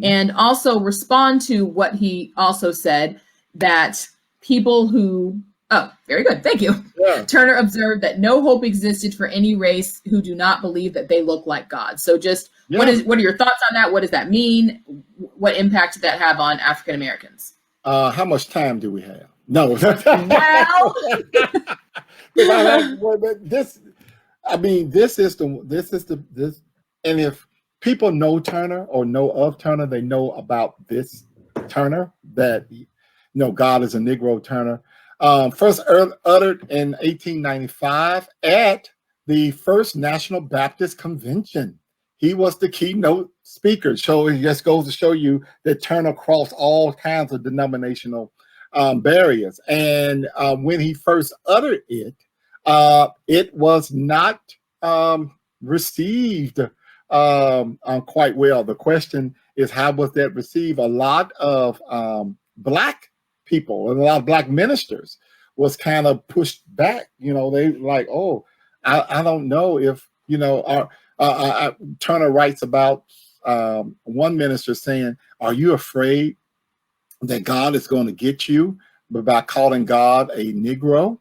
And also respond to what he also said, that people who, very good, thank you. Yeah. Turner observed that no hope existed for any race who do not believe that they look like God. So just what are your thoughts on that? What does that mean? What impact did that have on African Americans? How much time do we have? No. Well, this is the, and if people know Turner or know of Turner, they know about this Turner, that God is a Negro, Turner. First uttered in 1895 at the First National Baptist Convention. He was the keynote speaker. So it just goes to show you that Turner crossed all kinds of denominational barriers. And when he first uttered it, it was not received quite well. The question is, how was that received? A lot of Black people and a lot of Black ministers was kind of pushed back. They like, oh, I don't know if, Turner writes about one minister saying, are you afraid that God is going to get you by calling God a Negro?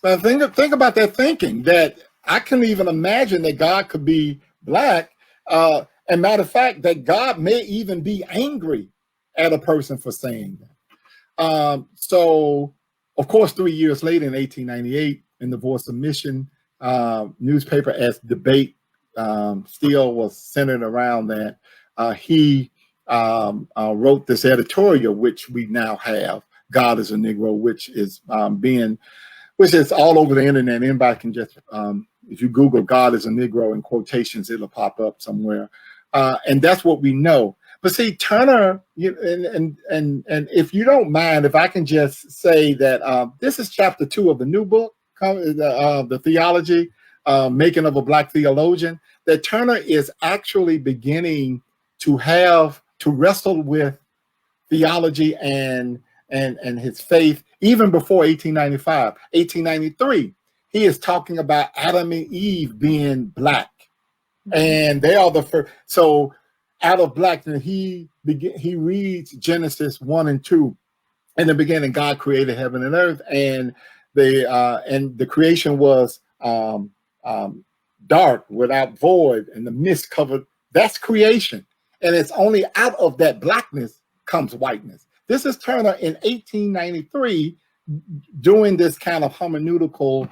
But think about that thinking, that I couldn't even imagine that God could be Black. And matter of fact, that God may even be angry at a person for saying that. So, of course, 3 years later in 1898, in the Voice of Mission newspaper, as debate still was centered around that, he wrote this editorial, which we now have, God is a Negro, which is all over the internet. Anybody can just, if you Google God is a Negro in quotations, it'll pop up somewhere. And that's what we know. But see, Turner, and if you don't mind, if I can just say that this is chapter 2 of the new book, the theology, making of a Black theologian, that Turner is actually beginning to wrestle with theology and his faith even before 1895. 1893, he is talking about Adam and Eve being Black, and they are the first. So out of blackness, he reads Genesis 1 and 2. In the beginning, God created heaven and earth, and the creation was dark, without void, and the mist covered. That's creation, and it's only out of that blackness comes whiteness. This is Turner in 1893 doing this kind of hermeneutical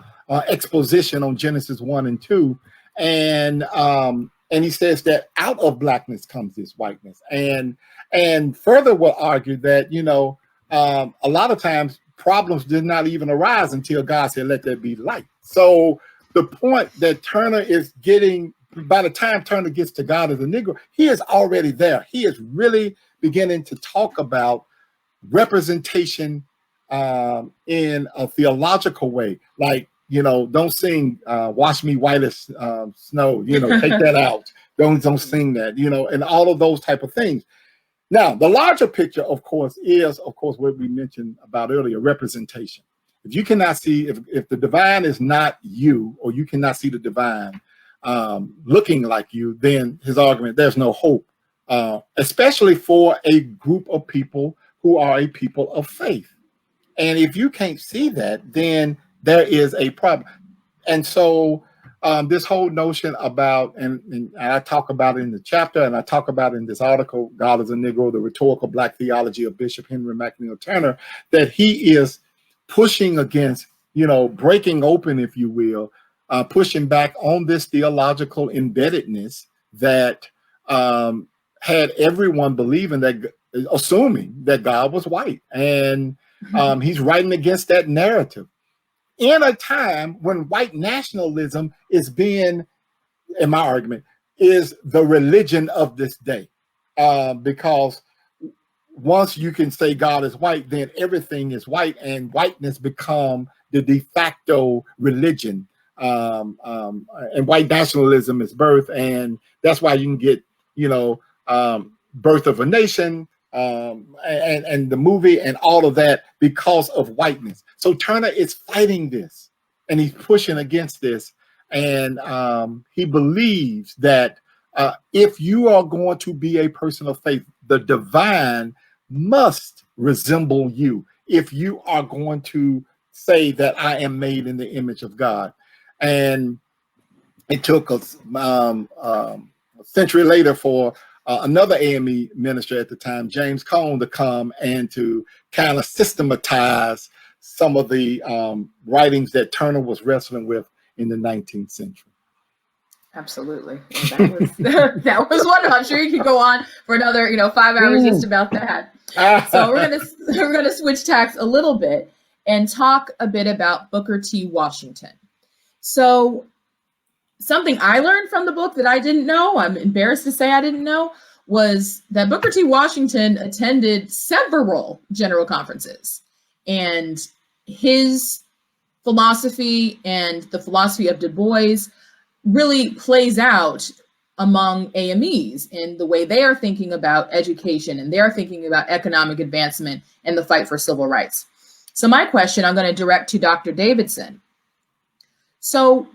exposition on Genesis 1 and 2, and he says that out of blackness comes this whiteness, and further will argue that a lot of times problems did not even arise until God said, "Let there be light." So the point that Turner is getting, by the time Turner gets to God as a Negro, he is already there. He is really beginning to talk about representation in a theological way. Like, don't sing "Wash Me White as Snow." Take that out. Don't sing that. And all of those type of things. Now, the larger picture, of course, is what we mentioned about earlier: representation. If you cannot see, if the divine is not you, or you cannot see the divine looking like you, then his argument, there's no hope, especially for a group of people who are a people of faith. And if you can't see that, then there is a problem. And so this whole notion about, and I talk about it in the chapter, and I talk about it in this article, God is a Negro, the Rhetorical Black Theology of Bishop Henry McNeil Turner, that he is pushing against, breaking open, if you will, pushing back on this theological embeddedness that had everyone believing that, assuming that God was white. And he's writing against that narrative in a time when white nationalism is being, in my argument, is the religion of this day. Because once you can say God is white, then everything is white, and whiteness become the de facto religion. And white nationalism is birth, and that's why you can get, Birth of a Nation, and the movie and all of that, because of whiteness. So Turner is fighting this, and he's pushing against this, and he believes that if you are going to be a person of faith, the divine must resemble you if you are going to say that I am made in the image of God. And it took us a century later for another AME minister at the time, James Cone, to come and to kind of systematize some of the writings that Turner was wrestling with in the 19th century. Absolutely. Well, that was one. I'm sure you could go on for another 5 hours just about that. So we're gonna switch tacks a little bit and talk a bit about Booker T. Washington. So something I learned from the book that I didn't know, I'm embarrassed to say I didn't know, was that Booker T. Washington attended several general conferences, and his philosophy and the philosophy of Du Bois really plays out among AMEs in the way they are thinking about education and they're thinking about economic advancement and the fight for civil rights. So my question I'm going to direct to Dr. Davidson. So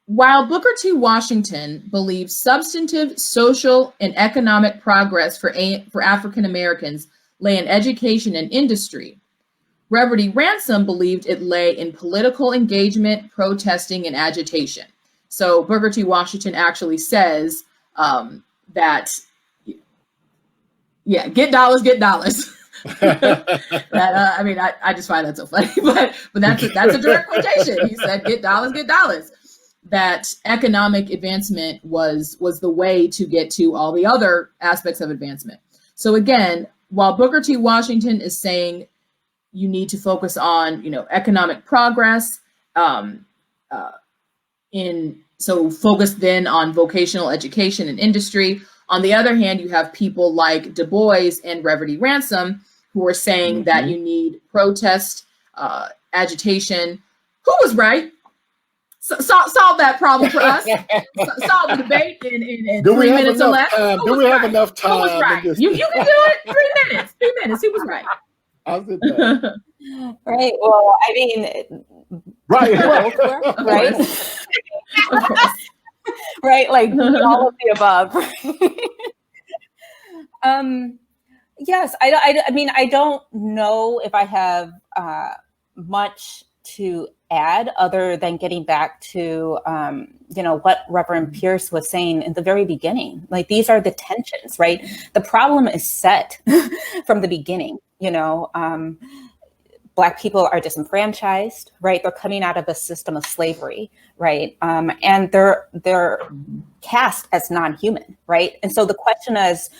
while Booker T. Washington believes substantive social and economic progress for African Americans lay in education and industry, Reverend E. Ransom believed it lay in political engagement, protesting, and agitation. So Booker T. Washington actually says that, yeah, get dollars, get dollars. I mean, I just find that so funny, but that's a direct quotation. He said, get dollars, get dollars. That economic advancement was the way to get to all the other aspects of advancement. So again, while Booker T. Washington is saying you need to focus on, economic progress, so focus then on vocational education and industry. On the other hand, you have people like Du Bois and Reverend E. Ransom who are saying that you need protest, agitation. Who was right? Solve that problem for us. Solve the debate in 3 minutes or less. Do we have enough time? Who was right? You can do it. 3 minutes. 3 minutes. Who was right? Right. Well, I mean, right. Right. Right. Like all of the above. Yes. I mean, I don't know if I have much to add other than getting back to what Reverend Pierce was saying in the very beginning. Like, these are the tensions, right? The problem is set from the beginning. Black people are disenfranchised, right? They're coming out of a system of slavery, right? And they're cast as non-human, right? And so the question is,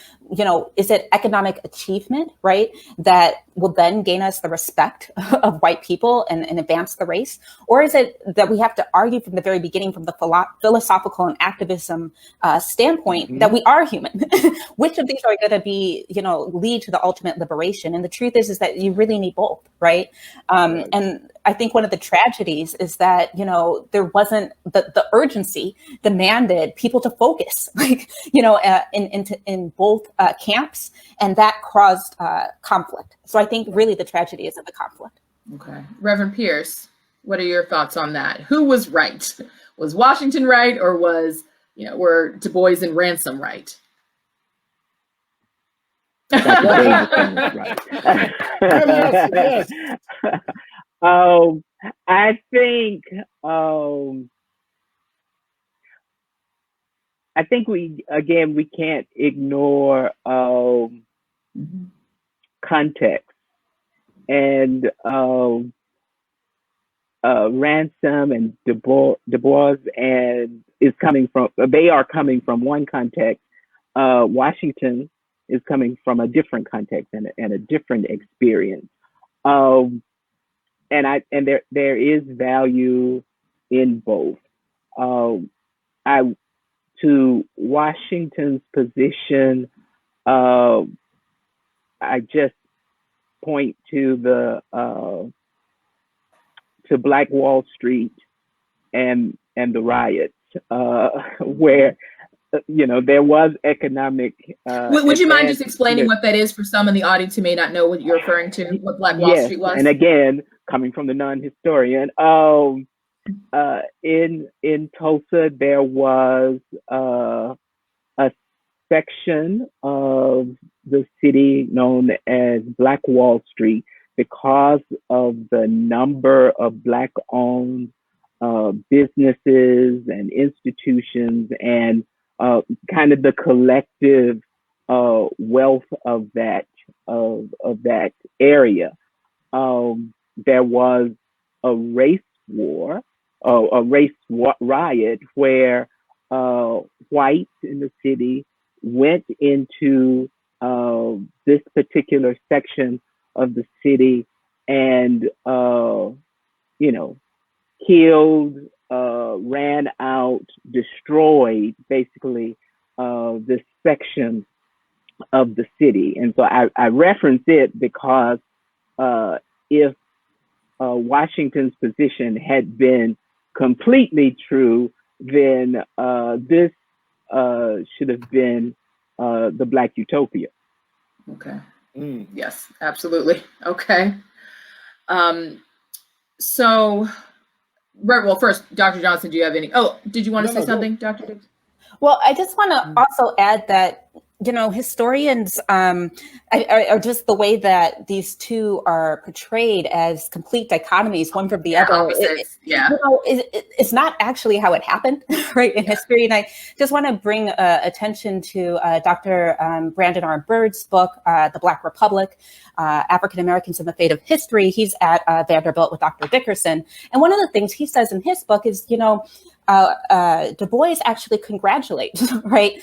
is it economic achievement, right, that will then gain us the respect of white people and advance the race? Or is it that we have to argue from the very beginning, from the philosophical and activism standpoint, that we are human? Which of these are going to be, lead to the ultimate liberation? And the truth is that you really need both, right? And I think one of the tragedies is that, there wasn't the urgency demanded people to focus, like, in both camps, and that caused conflict. So I think really the tragedy is in the conflict. Okay. Reverend Pierce, what are your thoughts on that? Who was right? Was Washington right, or were Du Bois and Ransom right? Right. Yes. I think we can't ignore context, and Ransom and Du Bois and they are coming from one context. Washington is coming from a different context and a different experience. And there is value in both. To Washington's position, I just point to to Black Wall Street and the riots, where there was economic. Would you mind just explaining what that is for some in the audience who may not know what you're referring to? What Black Wall Street was? And again, coming from the non-historian, in Tulsa there was a section of the city known as Black Wall Street because of the number of Black-owned businesses and institutions and kind of the collective wealth of that area. There was a race war, a race riot where whites in the city went into this particular section of the city and, killed, ran out, destroyed basically this section of the city. And so I reference it because if Washington's position had been completely true, then this should have been the Black Utopia. Okay. Yes, absolutely. Okay. So, right. Well, first, Dr. Johnson, do you have any? Oh, did you want to say something, Dr. Dixon? Well, I just want to also add that, historians are just the way that these two are portrayed as complete dichotomies, one from the other. It's not actually how it happened, right, in history. And I just want to bring attention to Dr. Brandon R. Bird's book, The Black Republic, African Americans and the Fate of History. He's at Vanderbilt with Dr. Dickerson. And one of the things he says in his book is, Du Bois actually congratulates, right,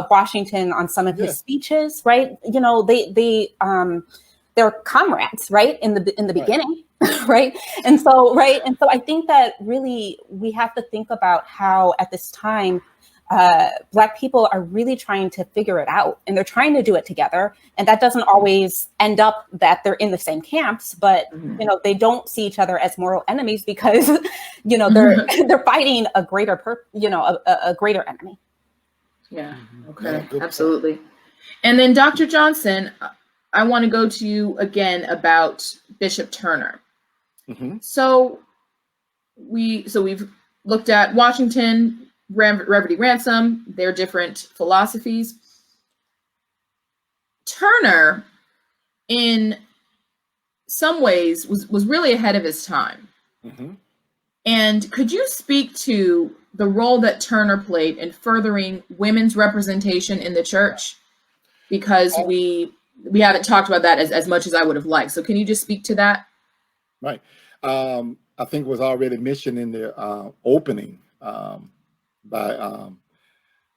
Washington on some of his speeches, right? They're comrades, right, in the beginning, right? And so I think that really we have to think about how at this time Black people are really trying to figure it out, and they're trying to do it together. And that doesn't always end up that they're in the same camps, but they don't see each other as moral enemies because they're fighting a greater a greater enemy. Yeah. Okay. Absolutely. And then Dr. Johnson, I want to go to you again about Bishop Turner. So we've looked at Washington, Reverdy Ransom, their different philosophies. Turner, in some ways, was really ahead of his time. And could you speak to the role that Turner played in furthering women's representation in the church? Because we haven't talked about that as much as I would have liked. So can you just speak to that? Right. I think it was already mentioned in the opening by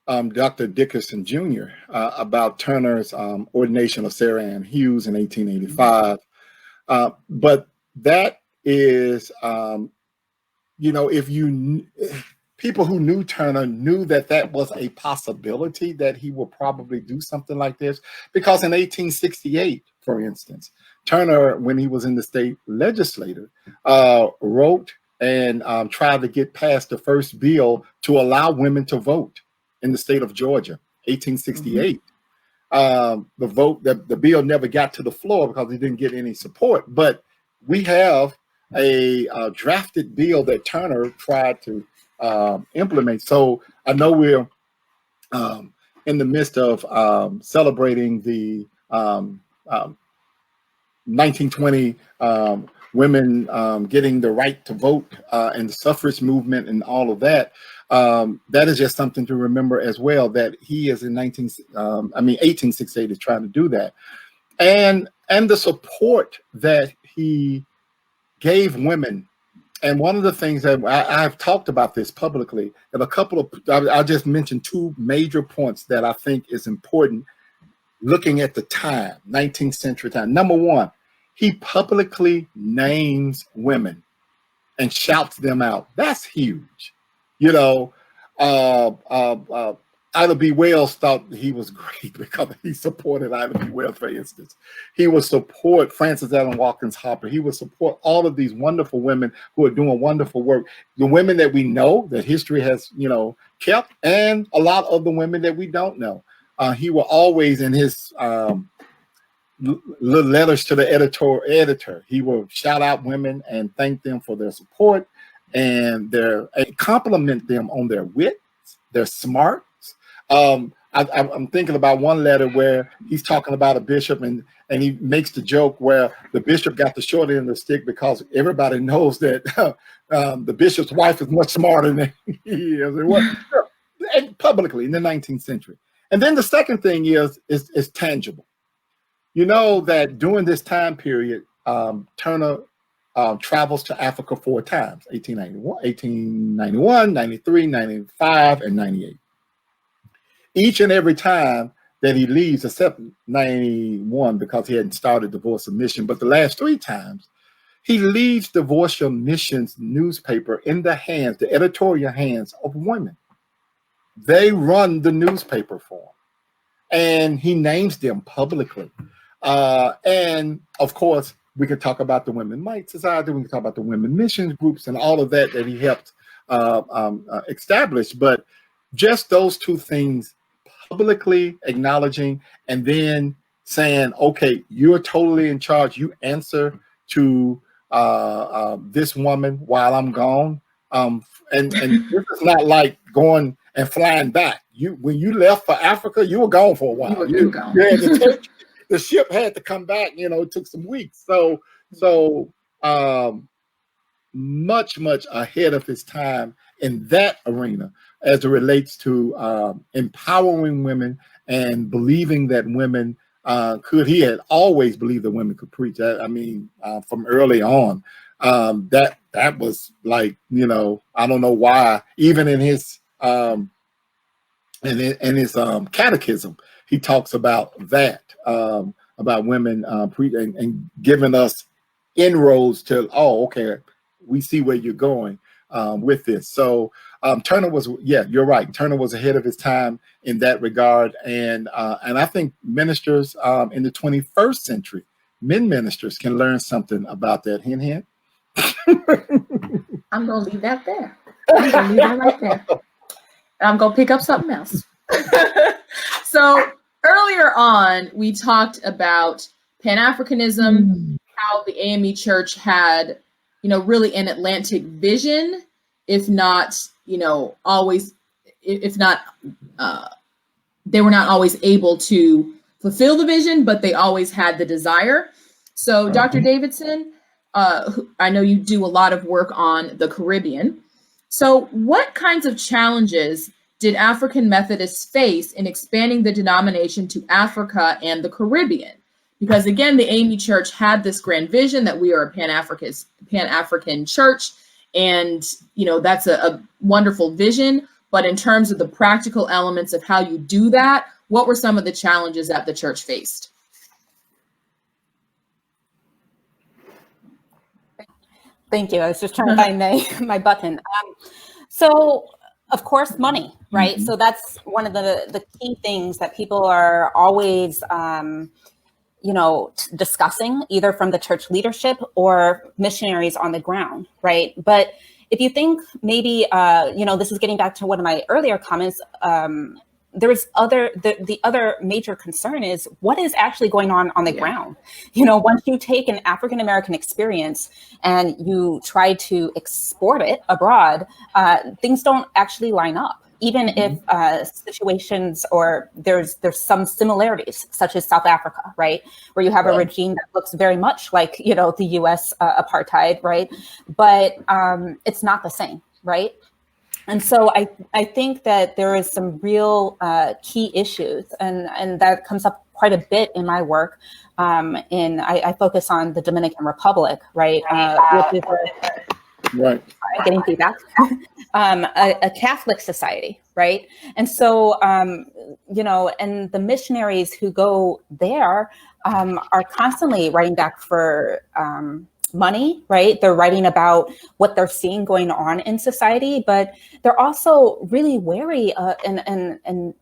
Dr. Dickerson Jr. About Turner's ordination of Sarah Ann Hughes in 1885. But that is, people who knew Turner knew that was a possibility that he would probably do something like this, because in 1868, for instance, Turner, when he was in the state legislature, wrote and tried to get passed the first bill to allow women to vote in the state of Georgia, 1868. The bill never got to the floor because he didn't get any support. But we have a drafted bill that Turner tried to implement. So I know we're in the midst of celebrating the 1920 women getting the right to vote and the suffrage movement and all of that. That is just something to remember as well, that he is in 1868 is trying to do that. And the support that he gave women. And one of the things that I've talked about this publicly, and I'll just mention two major points that I think is important looking at the time, 19th century time. Number one, he publicly names women and shouts them out. That's huge. Ida B. Wells thought he was great because he supported Ida B. Wells, for instance. He would support Frances Ellen Watkins Hopper. He would support all of these wonderful women who are doing wonderful work. The women that we know that history has, kept, and a lot of the women that we don't know. He will always, in his little letters to the editor, he will shout out women and thank them for their support and compliment them on their wit, their smart. I'm thinking about one letter where he's talking about a bishop and he makes the joke where the bishop got the short end of the stick because everybody knows that the bishop's wife is much smarter than he is. And publicly in the 19th century. And then the second thing is tangible. You know that during this time period, Turner travels to Africa 4 times, 1891, 93, 95, and 98. Each and every time, that he leaves, except 91 because he hadn't started Divorce of Mission. But the last 3 times, he leaves Divorce of Mission's newspaper in the hands, the editorial hands of women. They run the newspaper for him. And he names them publicly. And of course, we could talk about the Women Might Society, we can talk about the women missions groups and all of that he helped establish. But just those 2 things, publicly acknowledging and then saying, okay, you're totally in charge. You answer to this woman while I'm gone. And this is not like going and flying back. When you left for Africa, you were gone for a while. You were gone. The ship had to come back. It took some weeks. So much ahead of his time in that arena as it relates to empowering women and believing that women could. He had always believed that women could preach. From early on, that was like, I don't know why, even in his catechism, he talks about that, about women preaching and giving us inroads to, okay, we see where you're going with this. So Turner was, you're right. Turner was ahead of his time in that regard. And I think ministers in the 21st century, men ministers can learn something about that. Hint, hint. I'm going to leave that there. I'm going to leave that right there. I'm going to pick up something else. So earlier on, we talked about Pan-Africanism, how the AME Church had, really an Atlantic vision, if not, always, if not, they were not always able to fulfill the vision, but they always had the desire. So Dr. Davidson, I know you do a lot of work on the Caribbean. So what kinds of challenges did African Methodists face in expanding the denomination to Africa and the Caribbean? Because again, the AME Church had this grand vision that we are a Pan-African church, and that's a wonderful vision. But in terms of the practical elements of how you do that, what were some of the challenges that the church faced? Thank you. I was just trying to find my button. So, of course, money, right? So that's one of the key things that people are always, discussing, either from the church leadership or missionaries on the ground, right? But if you think maybe, this is getting back to one of my earlier comments, the other major concern is what is actually going on the ground. Once you take an African American experience and you try to export it abroad, things don't actually line up. Even if situations or there's some similarities, such as South Africa, right, where you have a regime that looks very much like the U.S. Apartheid, right, but it's not the same, right. And so I think that there is some real key issues, and that comes up quite a bit in my work. I focus on the Dominican Republic, right, which is getting feedback. A Catholic society, right? And so, and the missionaries who go there are constantly writing back for money, right? They're writing about what they're seeing going on in society, but they're also really wary and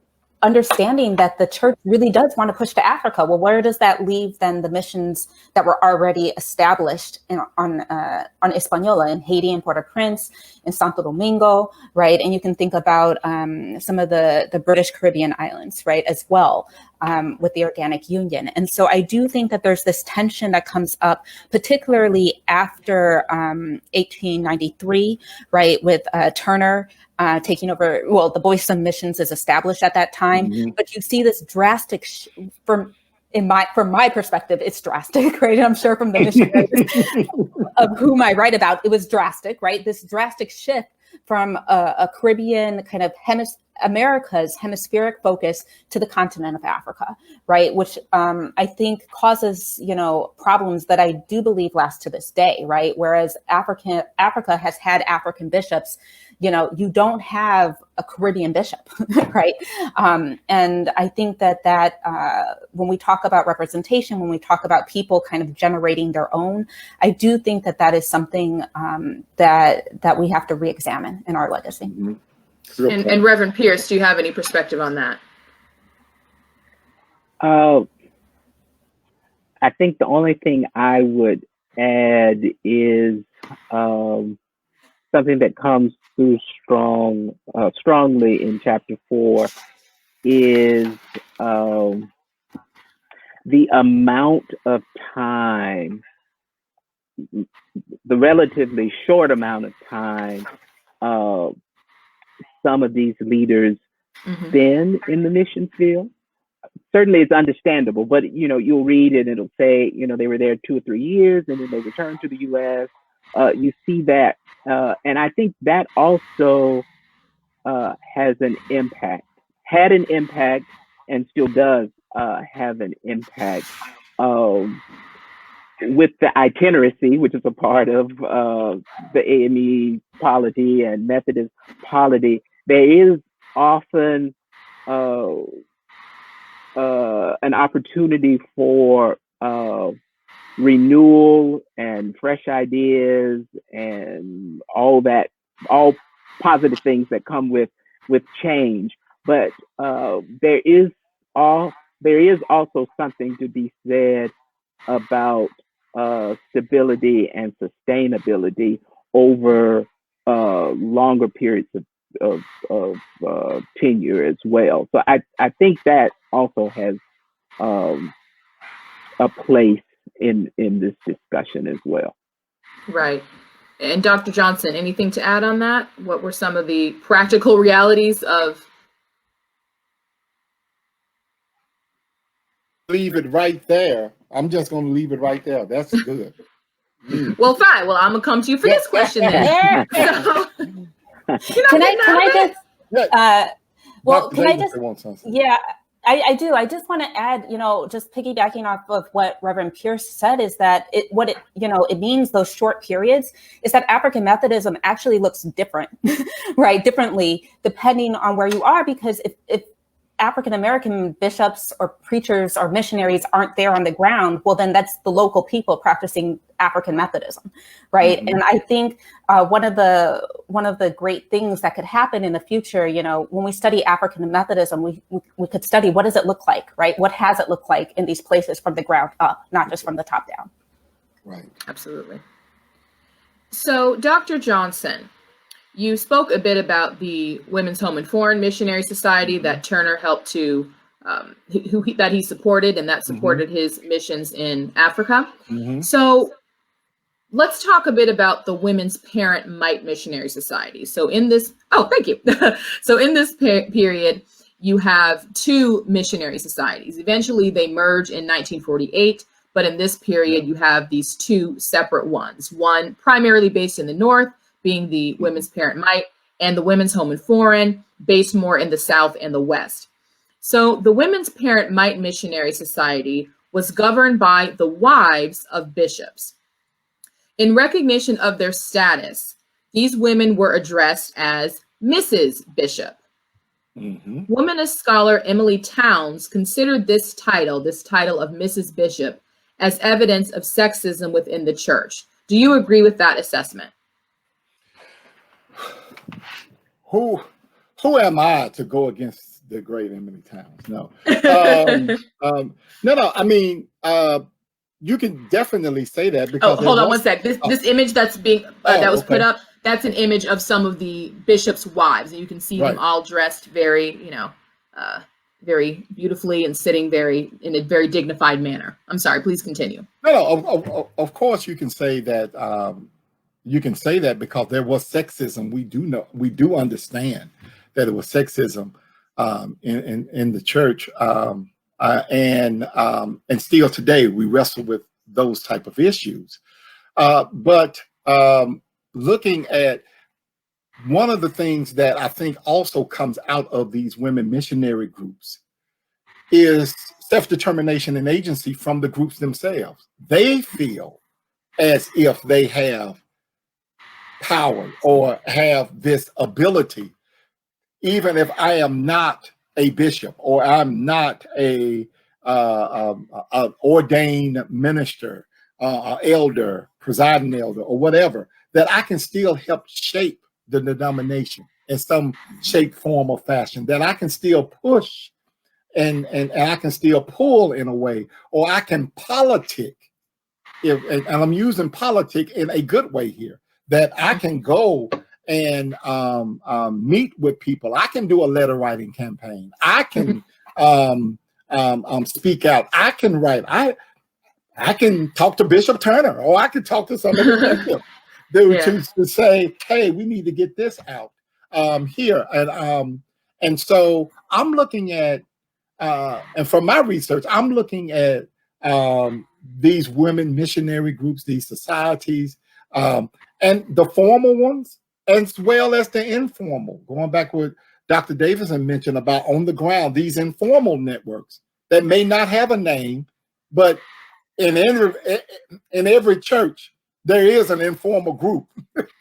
understanding that the church really does want to push to Africa. Well, where does that leave then the missions that were already established on Hispaniola in Haiti and Port-au-Prince, in Santo Domingo, right? And you can think about some of the British Caribbean islands, right, as well, with the Organic Union. And so I do think that there's this tension that comes up, particularly after 1893, right, with Turner taking over. Well, the Voice of Missions is established at that time, but you see this drastic, from my perspective, it's drastic, right? And I'm sure from the missionaries of whom I write about, it was drastic, right? This drastic shift from a Caribbean kind of America's hemispheric focus to the continent of Africa, right? Which I think causes, problems that I do believe last to this day, right? Whereas Africa has had African bishops, you don't have a Caribbean bishop, right? And I think that when we talk about representation, when we talk about people kind of generating their own, I do think that is something that we have to re-examine in our legacy. Mm-hmm. And Reverend Pierce, do you have any perspective on that? I think the only thing I would add is something that comes through strongly in chapter 4 is the amount of time, the relatively short amount of time some of these leaders spend in the mission field. Certainly it's understandable, but you'll read it and it'll say, they were there 2 or 3 years and then they returned to the US. You see that. And I think that also has an impact, had an impact, and still does have an impact with the itineracy, which is a part of the AME polity and Methodist polity. There is often an opportunity for renewal and fresh ideas and all positive things that come with change. But there is also something to be said about stability and sustainability over longer periods of tenure as well. So I think that also has a place in this discussion as well. Right. And Dr. Johnson, anything to add on that? What were some of the practical realities of? Leave it right there. I'm just going to leave it right there. That's good. Well, fine. Well, I'm gonna come to you for this question then. So, can I just? Yeah, I do. I just want to add, just piggybacking off of what Reverend Pierce said, is that it means those short periods is that African Methodism actually looks different, right? Differently depending on where you are, because if African American bishops or preachers or missionaries aren't there on the ground, well, then that's the local people practicing African Methodism, right? Mm-hmm. And I think one of the great things that could happen in the future, when we study African Methodism, we could study what does it look like, right? What has it looked like in these places from the ground up, not just from the top down. Right. Absolutely. So, Dr. Johnson, you spoke a bit about the Women's Home and Foreign Missionary Society that Turner helped to, that he supported, and that supported his missions in Africa. So let's talk a bit about the Women's Parent Mite Missionary Society. So in this, thank you. So in this period, you have 2 missionary societies. Eventually they merge in 1948, but in this period, you have these 2 separate ones, one primarily based in the North, being the Women's Parent Mite, and the Women's Home and Foreign, based more in the South and the West. So the Women's Parent Mite Missionary Society was governed by the wives of bishops. In recognition of their status, these women were addressed as Mrs. Bishop. Womanist scholar Emily Towns considered this title of Mrs. Bishop, as evidence of sexism within the church. Do you agree with that assessment? Who am I to go against the great Emily Towns? No. No. I mean, you can definitely say that because. Hold on one sec. This image that's being that was put up, that's an image of some of the bishop's wives, and you can see them all dressed very, very beautifully and sitting in a very dignified manner. I'm sorry. Please continue. No. Of course, you can say that. You can say that because there was sexism. We do understand that it was sexism in the church, and still today we wrestle with those type of issues. But looking at one of the things that I think also comes out of these women missionary groups is self-determination and agency from the groups themselves. They feel as if they have power or have this ability, even if I am not a bishop or I'm not a ordained minister, elder, presiding elder, or whatever, that I can still help shape the denomination in some shape, form, or fashion, that I can still push and I can still pull in a way, or I can politic, and I'm using politic in a good way here, that I can go and meet with people. I can do a letter writing campaign. I can speak out. I can write. I can talk to Bishop Turner, or I can talk to somebody to say, hey, we need to get this out here. And so I'm looking at, and from my research, I'm looking at these women missionary groups, these societies, and the formal ones, as well as the informal. Going back what Dr. Davidson mentioned about on the ground, these informal networks that may not have a name, but in every church, there is an informal group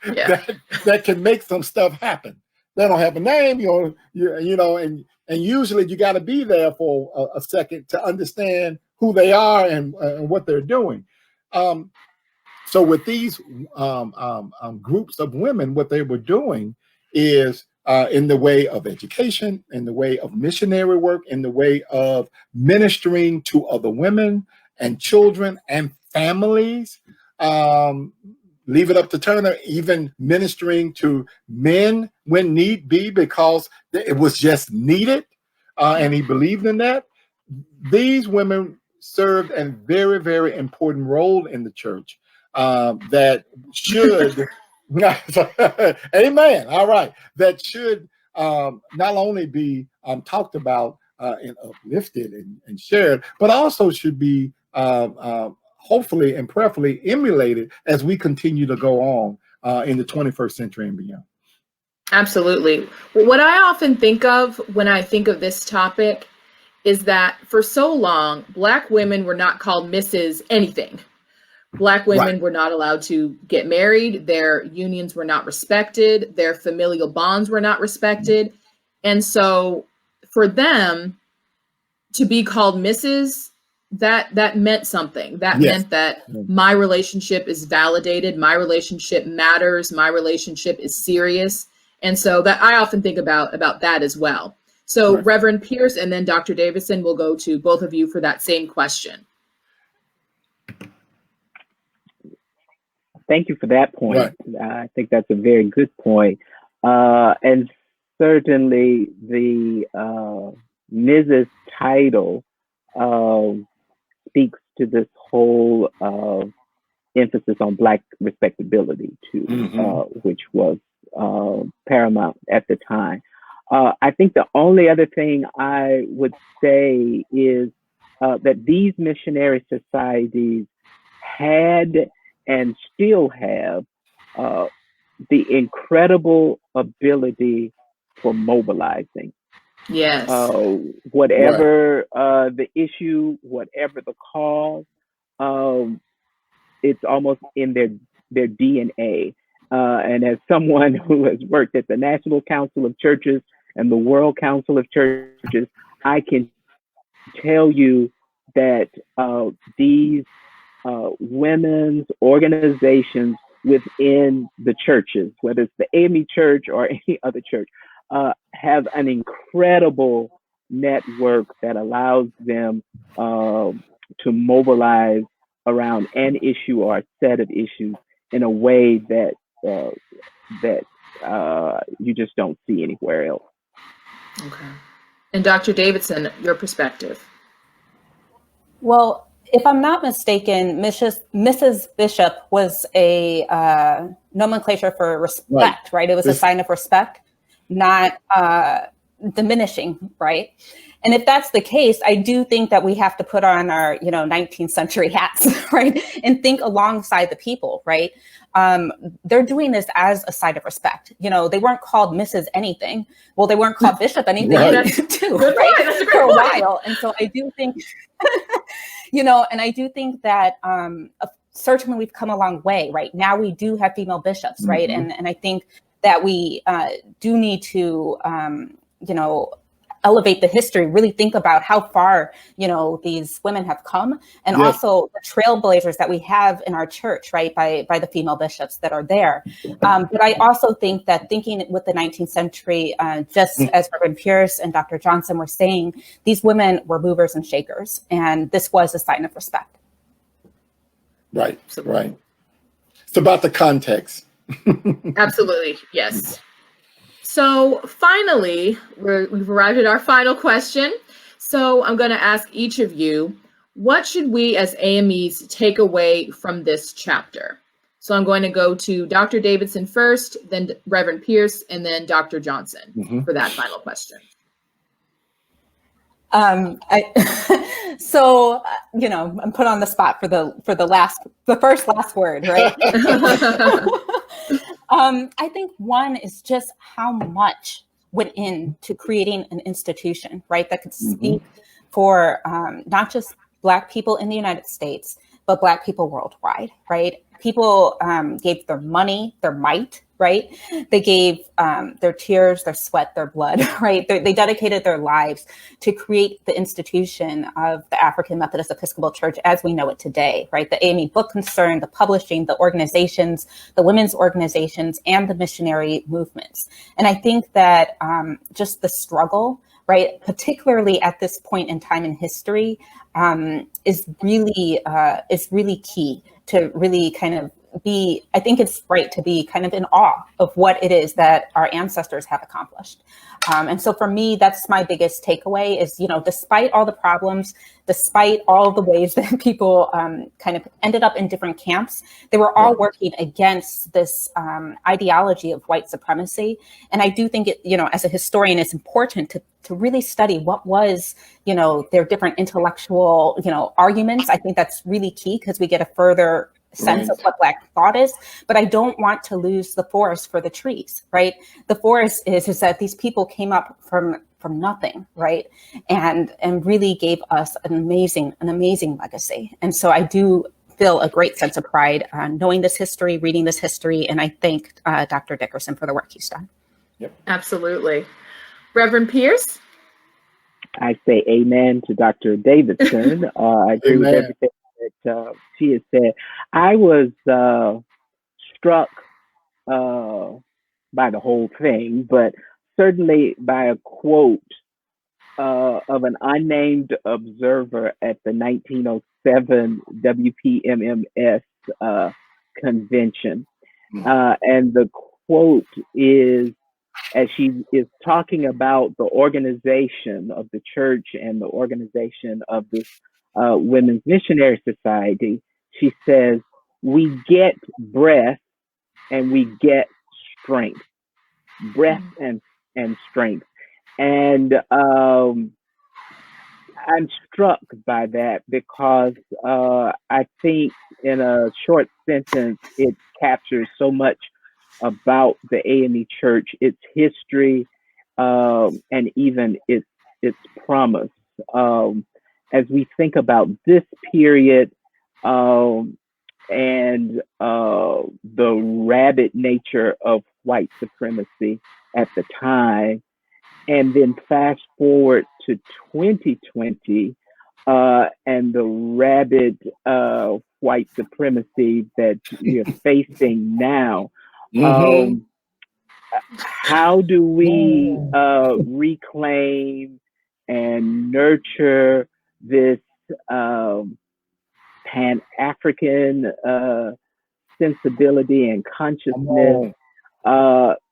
that can make some stuff happen. They don't have a name, and usually you got to be there for a second to understand who they are and what they're doing. So with these groups of women, what they were doing is in the way of education, in the way of missionary work, in the way of ministering to other women and children and families. Leave it up to Turner, even ministering to men when need be, because it was just needed, and he believed in that. These women served a very, very important role in the church that should, amen, all right, that should not only be talked about and uplifted and shared, but also should be hopefully and prayerfully emulated as we continue to go on in the 21st century and beyond. Absolutely. What I often think of when I think of this topic is that for so long, Black women were not called Mrs. anything. Black women were not allowed to get married. Their unions were not respected. Their familial bonds were not respected. And so for them to be called Mrs., that meant something. That meant that my relationship is validated, my relationship matters, my relationship is serious. And so that I often think about that as well. So Reverend Pierce and then Dr. Davidson will go to both of you for that same question. Thank you for that point. I think that's a very good point. And certainly the Mrs. title speaks to this whole emphasis on Black respectability too, which was paramount at the time. I think the only other thing I would say is that these missionary societies had and still have the incredible ability for mobilizing. Yes. Whatever the issue, whatever the cause, it's almost in their DNA. And as someone who has worked at the National Council of Churches and the World Council of Churches, I can tell you that these women's organizations within the churches, whether it's the AME Church or any other church, have an incredible network that allows them to mobilize around an issue or a set of issues in a way that you just don't see anywhere else. Okay. And Dr. Davidson, your perspective. Well, if I'm not mistaken, Mrs. Bishop was a nomenclature for respect, right? It was a sign of respect, not diminishing, right? And if that's the case, I do think that we have to put on our, 19th century hats, right? And think alongside the people, right? They're doing this as a sign of respect. They weren't called Mrs. anything. Well, they weren't called Bishop anything too, right? That's a great For a point. while. And so I do think, and I do think that certainly we've come a long way, right? Now we do have female bishops, right? Mm-hmm. And I think that we do need to, elevate the history, really think about how far, these women have come, and also the trailblazers that we have in our church, right, by the female bishops that are there. But I also think that thinking with the 19th century, just as Reverend Pierce and Dr. Johnson were saying, these women were movers and shakers, and this was a sign of respect. Right. It's about the context. Absolutely, yes. So finally, we've arrived at our final question. So I'm going to ask each of you, what should we as AMEs take away from this chapter? So I'm going to go to Dr. Davidson first, then Reverend Pierce, and then Dr. Johnson for that final question. I'm put on the spot for the first last word, right? I think one is just how much went into creating an institution, right, that could speak for not just Black people in the United States, but Black people worldwide, right? People gave their money, their might, right? They gave their tears, their sweat, their blood, right? They dedicated their lives to create the institution of the African Methodist Episcopal Church as we know it today, right? The AME Book Concern, the publishing, the organizations, the women's organizations, and the missionary movements. And I think that just the struggle, right, particularly at this point in time in history, is really key to really kind of I think it's right to be kind of in awe of what it is that our ancestors have accomplished. And so for me, that's my biggest takeaway is, despite all the problems, despite all the ways that people kind of ended up in different camps, they were all working against this ideology of white supremacy. And I do think it, as a historian, it's important to really study what was, their different intellectual, arguments. I think that's really key because we get a further sense of what Black thought is, but I don't want to lose the forest for the trees, right? The forest is that these people came up from nothing, right? And really gave us an amazing legacy. And so I do feel a great sense of pride knowing this history, reading this history, and I thank Dr. Dickerson for the work he's done. Yep. Absolutely. Reverend Pierce? I say amen to Dr. Davidson. I agree with everything that she has said. I was struck by the whole thing, but certainly by a quote of an unnamed observer at the 1907 WPMMS convention. And the quote is, as she is talking about the organization of the church and the organization of this Women's Missionary Society, she says, "We get breath and we get strength, breath and strength." And I'm struck by that because I think in a short sentence, it captures so much about the AME Church, its history, and even its promise. As we think about this period and the rabid nature of white supremacy at the time, and then fast forward to 2020 and the rabid white supremacy that we are facing now. How do we reclaim and nurture this Pan-African sensibility and consciousness,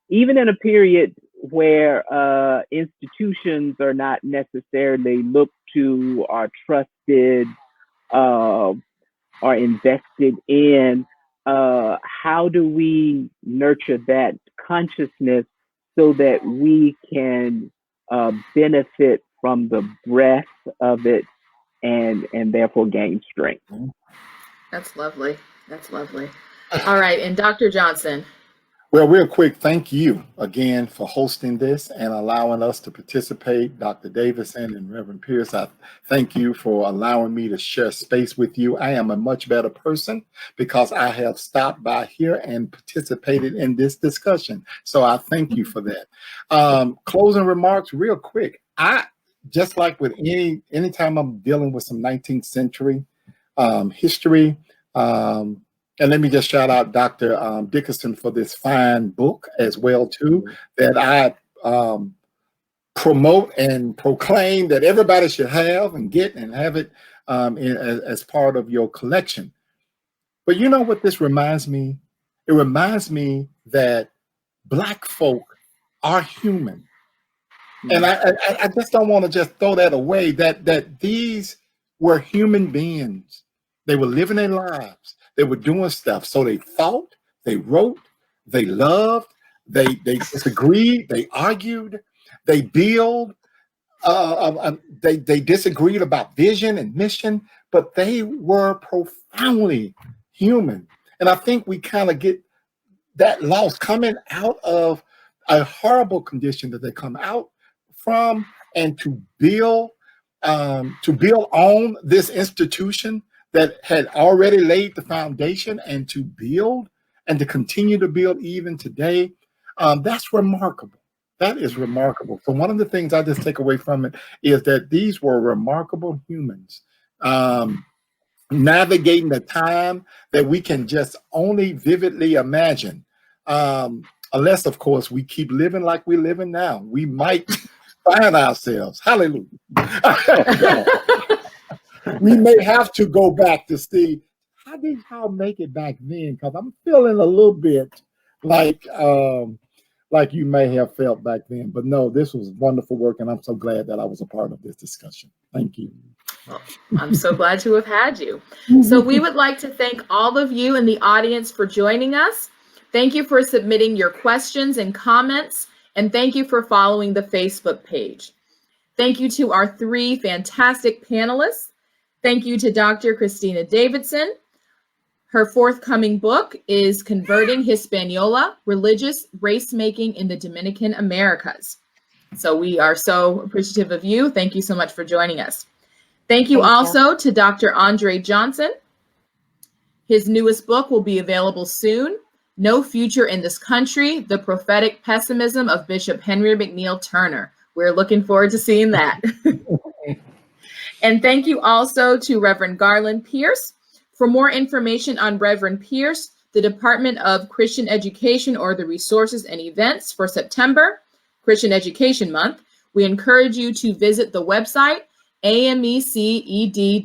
even in a period where institutions are not necessarily looked to or trusted or invested in? How do we nurture that consciousness so that we can benefit from the breadth of it and therefore gain strength. That's lovely. That's lovely. All right. And Dr. Johnson. Well, real quick, thank you again for hosting this and allowing us to participate. Dr. Davison and Reverend Pierce, I thank you for allowing me to share space with you. I am a much better person because I have stopped by here and participated in this discussion. So I thank you for that. Closing remarks, real quick. I just like with anytime I'm dealing with some 19th century history, and let me just shout out Dr. Dickerson for this fine book as well, too, that I promote and proclaim that everybody should have and get and have it as part of your collection. But you know what this reminds me? It reminds me that Black folk are human. And I just don't want to just throw that away, that these were human beings. They were living their lives. They were doing stuff. So they thought, they wrote, they loved, they disagreed, they argued, they built, they disagreed about vision and mission, but they were profoundly human. And I think we kind of get that lost coming out of a horrible condition that they come out from, and to build on this institution that had already laid the foundation, and to build and to continue to build even today, that's remarkable. That is remarkable. So one of the things I just take away from it is that these were remarkable humans, navigating the time that we can just only vividly imagine. Unless, of course, we keep living like we're living now. We might find ourselves, hallelujah. We may have to go back to see, how did y'all make it back then? Because I'm feeling a little bit like you may have felt back then. But no, this was wonderful work, and I'm so glad that I was a part of this discussion. Thank you. Well, I'm so glad to have had you. So we would like to thank all of you in the audience for joining us. Thank you for submitting your questions and comments, and thank you for following the Facebook page. Thank you to our 3 fantastic panelists. Thank you to Dr. Christina Davidson. Her forthcoming book is Converting Hispaniola, Religious Race-Making in the Dominican Americas. So we are so appreciative of you. Thank you so much for joining us. Thank you also to Dr. Andre Johnson. His newest book will be available soon, No Future in This Country, The Prophetic Pessimism of Bishop Henry McNeil Turner. We're looking forward to seeing that. And thank you also to Reverend Garland Pierce. For more information on Reverend Pierce, the Department of Christian Education, or the resources and events for September, Christian Education Month, we encourage you to visit the website, ameced.com.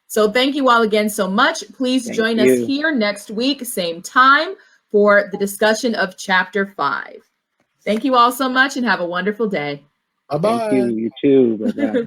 So thank you all again so much. Please join us here next week, same time, for the discussion of Chapter 5. Thank you all so much and have a wonderful day. Bye-bye. Thank you. You too. Bye-bye.